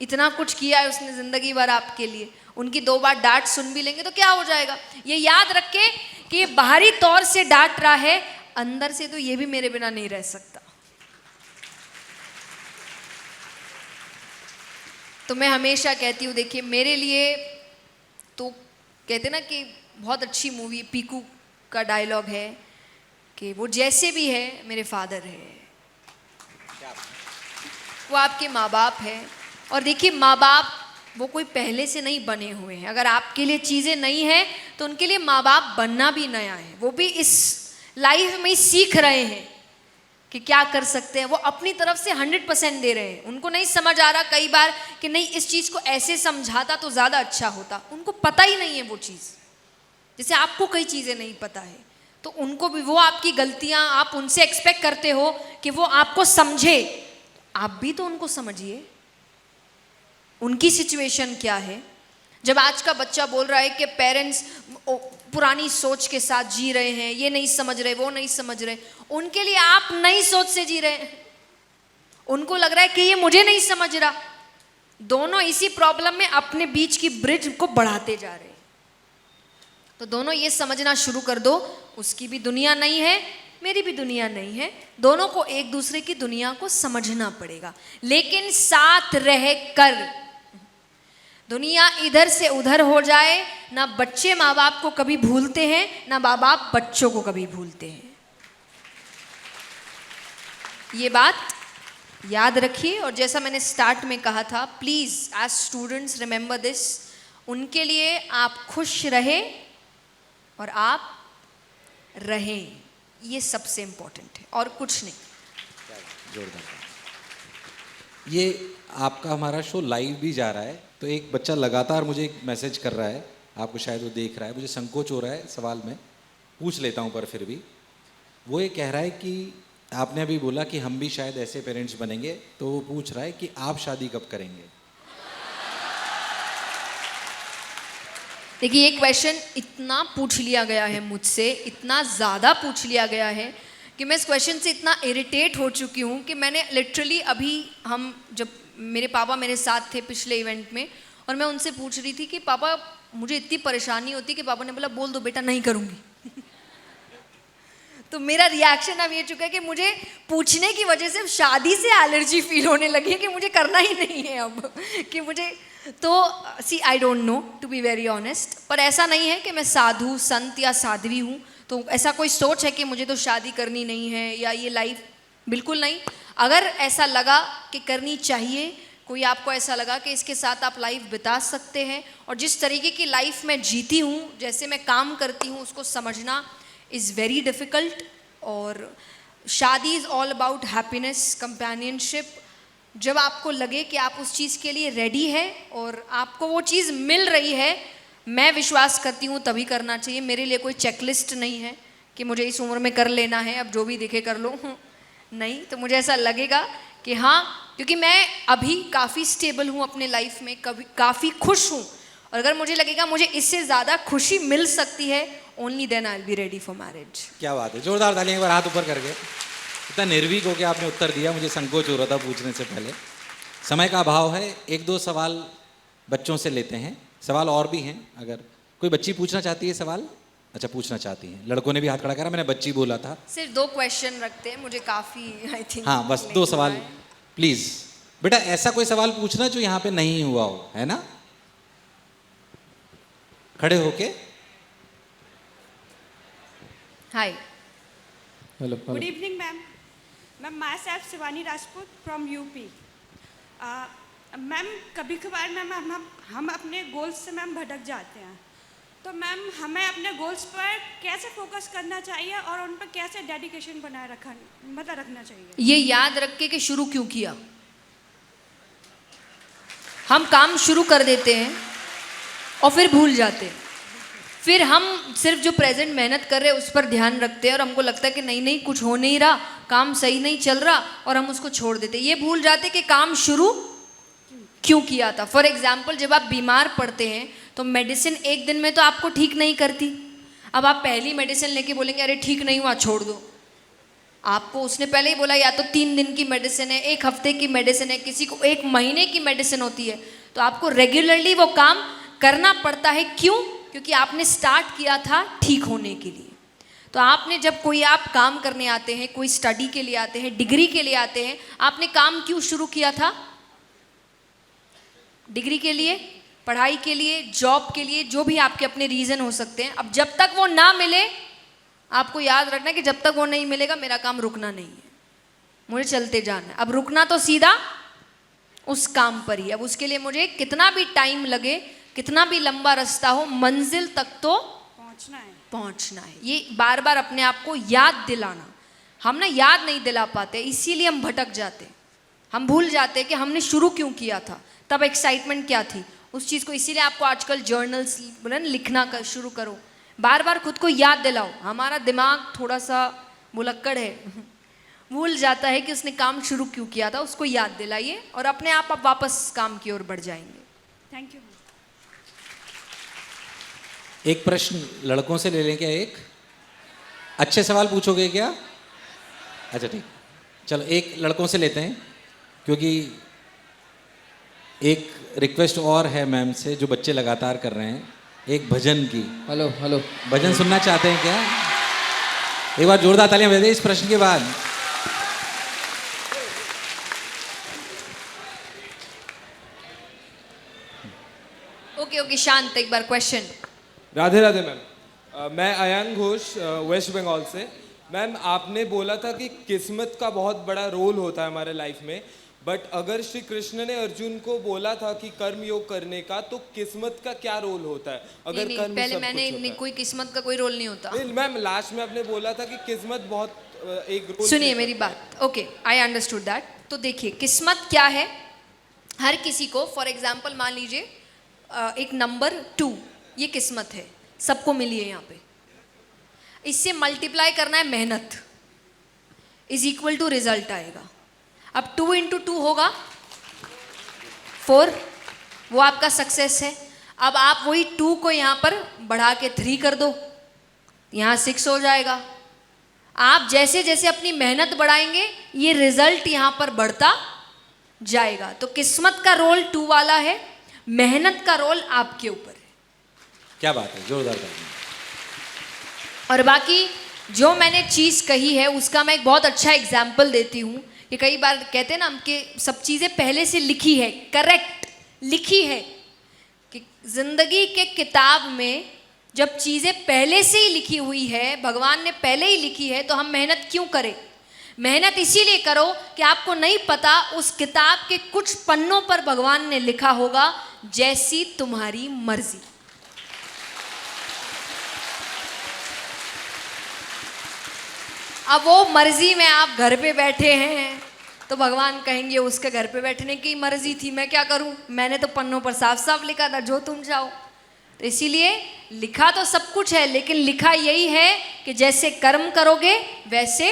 इतना कुछ किया है उसने जिंदगी भर आपके लिए, उनकी 2 बार डांट सुन भी लेंगे तो क्या हो जाएगा। ये याद रखे कि ये बाहरी तौर से डांट रहा है, अंदर से तो ये भी मेरे बिना नहीं रह सकता। तो मैं हमेशा कहती हूँ, देखिए मेरे लिए तो कहते ना कि बहुत अच्छी मूवी, पीकू का डायलॉग है कि वो जैसे भी है मेरे फादर है, वो आपके माँ बाप है। और देखिए माँ बाप वो कोई पहले से नहीं बने हुए हैं। अगर आपके लिए चीज़ें नई हैं तो उनके लिए माँ बाप बनना भी नया है। वो भी इस लाइफ में ही सीख रहे हैं कि क्या कर सकते हैं। वो अपनी तरफ से 100% दे रहे हैं। उनको नहीं समझ आ रहा कई बार कि नहीं इस चीज़ को ऐसे समझाता तो ज़्यादा अच्छा होता। उनको पता ही नहीं है वो चीज़, जैसे आपको कई चीज़ें नहीं पता है। तो उनको भी वो आपकी गलतियाँ आप उनसे एक्सपेक्ट करते हो कि वो आपको समझे, आप भी तो उनको समझिए, उनकी सिचुएशन क्या है। जब आज का बच्चा बोल रहा है कि पेरेंट्स पुरानी सोच के साथ जी रहे हैं, ये नहीं समझ रहे, वो नहीं समझ रहे, उनके लिए आप नई सोच से जी रहे हैं। उनको लग रहा है कि ये मुझे नहीं समझ रहा। दोनों इसी प्रॉब्लम में अपने बीच की ब्रिज को बढ़ाते जा रहे हैं। तो दोनों ये समझना शुरू कर दो, उसकी भी दुनिया नहीं है, मेरी भी दुनिया नहीं है। दोनों को एक दूसरे की दुनिया को समझना पड़ेगा, लेकिन साथ रह कर। दुनिया इधर से उधर हो जाए, ना बच्चे माँ बाप को कभी भूलते हैं, ना माँ बाप बच्चों को कभी भूलते हैं। ये बात याद रखिए। और जैसा मैंने स्टार्ट में कहा था, please as students remember this, उनके लिए आप खुश रहे और आप रहें, ये सबसे इंपॉर्टेंट है और कुछ नहीं। जोरदार। ये आपका हमारा शो लाइव भी जा रहा है, तो एक बच्चा लगातार मुझे एक मैसेज कर रहा है, आपको शायद वो देख रहा है, मुझे संकोच हो रहा है सवाल में पूछ लेता हूँ पर फिर भी। वो ये कह रहा है कि आपने अभी बोला कि हम भी शायद ऐसे पेरेंट्स बनेंगे, तो वो पूछ रहा है कि आप शादी कब करेंगे। देखिए, ये क्वेश्चन इतना पूछ लिया गया है मुझसे, इतना ज़्यादा पूछ लिया गया है कि मैं इस क्वेश्चन से इतना इरिटेट हो चुकी हूँ कि मैंने लिटरली अभी, हम जब मेरे पापा मेरे साथ थे पिछले इवेंट में, और मैं उनसे पूछ रही थी कि पापा मुझे इतनी परेशानी होती, कि पापा ने बोला बोल दो बेटा नहीं करूँगी। तो मेरा रिएक्शन अब ये चुका है कि मुझे पूछने की वजह से शादी से एलर्जी फील होने लगी है कि मुझे करना ही नहीं है अब, कि मुझे तो see I don't know to be very honest. पर ऐसा नहीं है कि मैं साधु संत या साध्वी हूँ, तो ऐसा कोई सोच है कि मुझे तो शादी करनी नहीं है या ये लाइफ, बिल्कुल नहीं। अगर ऐसा लगा कि करनी चाहिए, कोई आपको ऐसा लगा कि इसके साथ आप लाइफ बिता सकते हैं, और जिस तरीके की लाइफ मैं जीती हूँ, जैसे मैं काम करती हूँ, उसको समझना इज़ वेरी डिफ़िकल्ट। और शादी is all about happiness, companionship. जब आपको लगे कि आप उस चीज़ के लिए रेडी है और आपको वो चीज़ मिल रही है, मैं विश्वास करती हूँ तभी करना चाहिए। मेरे लिए कोई चेकलिस्ट नहीं है कि मुझे इस उम्र में कर लेना है, अब जो भी दिखे कर लो, नहीं। तो मुझे ऐसा लगेगा कि हाँ, क्योंकि मैं अभी काफ़ी स्टेबल हूँ अपने लाइफ में, कभी काफ़ी खुश हूँ, और अगर मुझे लगेगा मुझे इससे ज़्यादा खुशी मिल सकती है, only then I will be ready for marriage. क्या बात है, जोरदार तालियां एक बार हाथ ऊपर करके। इतना निर्भीक होकर आपने उत्तर दिया, मुझे संकोच हो रहा था पूछने से पहले। समय का अभाव है, एक दो सवाल बच्चों से लेते हैं। सवाल और भी हैं, अगर कोई बच्ची पूछना चाहती है सवाल। अच्छा, पूछना चाहती हैं, लड़कों ने भी हाथ खड़ा करा, मैंने बच्ची बोला था। सिर्फ 2 क्वेश्चन रखते हैं, मुझे काफ़ी आई थिंक। हाँ, बस 2 सवाल प्लीज। बेटा ऐसा कोई सवाल पूछना जो यहाँ पे नहीं हुआ हो, है ना? खड़े होके। Hi, hello, good evening ma'am. Ma'am, myself Shivani Rajput from UP. Ma'am, कभी कभार मैम हम अपने गोल्स से मैम भटक जाते हैं, तो मैम हमें अपने गोल्स पर कैसे फोकस करना चाहिए और उन पर कैसे डेडिकेशन बनाए रखना चाहिए? ये याद रख के कि शुरू क्यों किया। हम काम शुरू कर देते हैं और फिर भूल जाते हैं, फिर हम सिर्फ जो प्रेजेंट मेहनत कर रहे हैं उस पर ध्यान रखते हैं, और हमको लगता है कि नहीं नहीं कुछ हो नहीं रहा, काम सही नहीं चल रहा, और हम उसको छोड़ देते हैं। ये भूल जाते कि काम शुरू क्यों किया था। फॉर एग्जाम्पल, जब आप बीमार पड़ते हैं तो मेडिसिन एक दिन में तो आपको ठीक नहीं करती। अब आप पहली मेडिसिन लेके बोलेंगे अरे ठीक नहीं हुआ छोड़ दो, आपको उसने पहले ही बोला या तो 3 दिन की मेडिसिन है, 1 हफ्ते की मेडिसिन है, किसी को 1 महीने की मेडिसिन होती है। तो आपको रेगुलरली वो काम करना पड़ता है। क्यों? क्योंकि आपने स्टार्ट किया था ठीक होने के लिए। तो आपने जब कोई आप काम करने आते हैं, कोई स्टडी के लिए आते हैं, डिग्री के लिए आते हैं, आपने काम क्यों शुरू किया था? डिग्री के लिए, पढ़ाई के लिए, जॉब के लिए, जो भी आपके अपने रीज़न हो सकते हैं। अब जब तक वो ना मिले, आपको याद रखना है कि जब तक वो नहीं मिलेगा मेरा काम रुकना नहीं है, मुझे चलते जाना है। अब रुकना तो सीधा उस काम पर ही। अब उसके लिए मुझे कितना भी टाइम लगे, कितना भी लंबा रास्ता हो, मंजिल तक तो पहुंचना है। ये बार बार अपने आप को याद दिलाना। हम ना याद नहीं दिला पाते, इसीलिए हम भटक जाते, हम भूल जाते कि हमने शुरू क्यों किया था, तब एक्साइटमेंट क्या थी उस चीज़ को। इसीलिए आपको आजकल जर्नल्स लिखना शुरू करो, बार बार खुद को याद दिलाओ। हमारा दिमाग थोड़ा सा भुलक्कड़ है, भूल जाता है कि उसने काम शुरू क्यों किया था। उसको याद दिलाइए और अपने आप वापस काम की ओर बढ़ जाएंगे। Thank you. एक प्रश्न लड़कों से ले लें क्या? एक अच्छे सवाल पूछोगे क्या? अच्छा ठीक, चलो एक लड़कों से लेते हैं, क्योंकि एक रिक्वेस्ट और है मैम से जो बच्चे लगातार कर रहे हैं, एक भजन की। हेलो हेलो, भजन सुनना चाहते हैं क्या? एक बार जोरदार तालियां बजा दें इस प्रश्न के बाद। ईशांत एक बार क्वेश्चन। राधे राधे मैम। मैं अयान घोष वेस्ट बंगाल से। मैम आपने बोला था कि किस्मत का बहुत बड़ा रोल होता है हमारे लाइफ में, बट अगर श्री कृष्ण ने अर्जुन को बोला था कि कर्म योग करने का, तो किस्मत का क्या रोल होता है? अगर नहीं, कर्म पहले सब मैंने कुछ होता है। कोई किस्मत का कोई रोल नहीं होता। नहीं मैम, लास्ट में आपने बोला था कि किस्मत बहुत एक रोल सुनिए प्ले मेरी बात, ओके आई अंडरस्टूड दैट। तो देखिए किस्मत क्या है, हर किसी को, फॉर एग्जाम्पल मान लीजिए एक नंबर 2, ये किस्मत है, सबको मिली है यहाँ पे। इससे मल्टीप्लाई करना है मेहनत, इज इक्वल टू रिजल्ट आएगा। अब 2 into 2 होगा 4, वो आपका सक्सेस है। अब आप वही 2 को यहाँ पर बढ़ा के 3 कर दो, यहाँ 6 हो जाएगा। आप जैसे जैसे अपनी मेहनत बढ़ाएंगे ये रिजल्ट यहाँ पर बढ़ता जाएगा। तो किस्मत का रोल 2 वाला है, मेहनत का रोल आपके ऊपर है। क्या बात है, जोरदार तालियां। और बाकी जो मैंने चीज़ कही है उसका मैं एक बहुत अच्छा एग्जाम्पल देती हूँ। ये कई बार कहते हैं ना हम कि सब चीज़ें पहले से लिखी है, करेक्ट लिखी है, कि जिंदगी के किताब में जब चीज़ें पहले से ही लिखी हुई है, भगवान ने पहले ही लिखी है, तो हम मेहनत क्यों करें? मेहनत इसीलिए करो कि आपको नहीं पता उस किताब के कुछ पन्नों पर भगवान ने लिखा होगा जैसी तुम्हारी मर्जी। अब वो मर्जी में आप घर पे बैठे हैं तो भगवान कहेंगे उसके घर पे बैठने की मर्जी थी, मैं क्या करूं, मैंने तो पन्नों पर साफ साफ लिखा था जो तुम चाहो। तो इसीलिए लिखा तो सब कुछ है, लेकिन लिखा यही है कि जैसे कर्म करोगे वैसे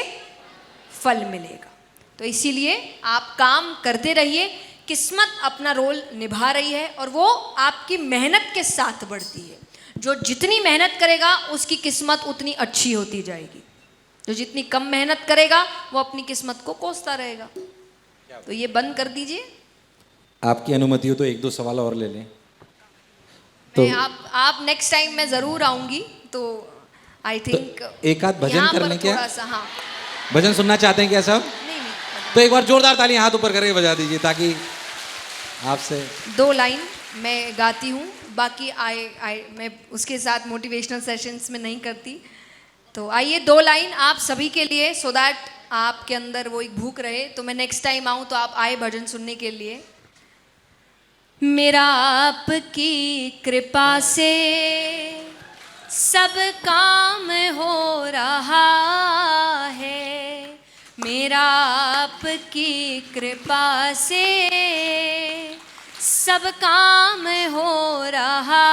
फल मिलेगा। तो इसीलिए आप काम करते रहिए, किस्मत अपना रोल निभा रही है और वो आपकी मेहनत के साथ बढ़ती है। जो जितनी मेहनत करेगा उसकी किस्मत उतनी अच्छी होती जाएगी, जो जितनी कम मेहनत करेगा वो अपनी किस्मत को कोसता रहेगा। तो ये बंद कर दीजिए। आपकी अनुमति हो तो 1-2 सवाल और ले लें। तो आप नेक्स्ट टाइम मैं जरूर आऊंगी, तो आई थिंक तो एक आध भजन कर लें क्या? थोड़ा सा, हाँ। भजन सुनना चाहते हैं क्या सब? नहीं, तो एक बार जोरदार तालियां हाथ ऊपर करके बजा दीजिए ताकि आपसे 2 लाइन मैं गाती हूँ, बाकी मैं उसके साथ मोटिवेशनल सेशंस में नहीं करती। तो आइए 2 लाइन आप सभी के लिए, सो दैट आपके अंदर वो एक भूख रहे। तो मैं नेक्स्ट टाइम आऊँ तो आप आए भजन सुनने के लिए। मेरा आपकी कृपा से सब काम हो रहा है, मेरा आपकी कृपा से सब काम हो रहा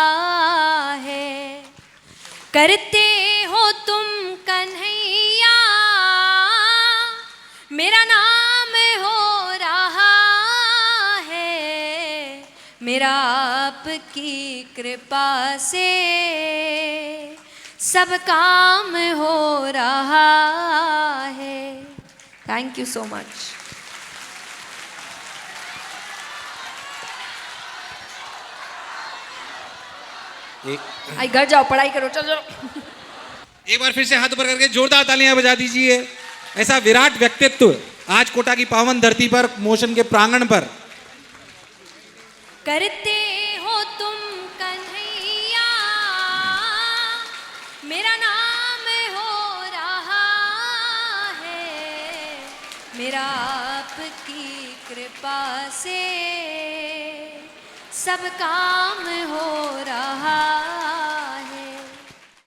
है। करते हो तुम कन्हैया मेरा नाम हो रहा है, मेरा आपकी कृपा से सब काम हो रहा है। Thank you so much. आई घर जाओ, पढ़ाई करो, चलो। एक बार फिर से हाथ ऊपर करके जोरदार तालियां बजा दीजिए। ऐसा विराट व्यक्तित्व आज कोटा की पावन धरती पर, मोशन के प्रांगण पर। करते हो तुम कन्हैया मेरा नाम हो रहा है, मेरा आपकी कृपा से सब काम हो रहा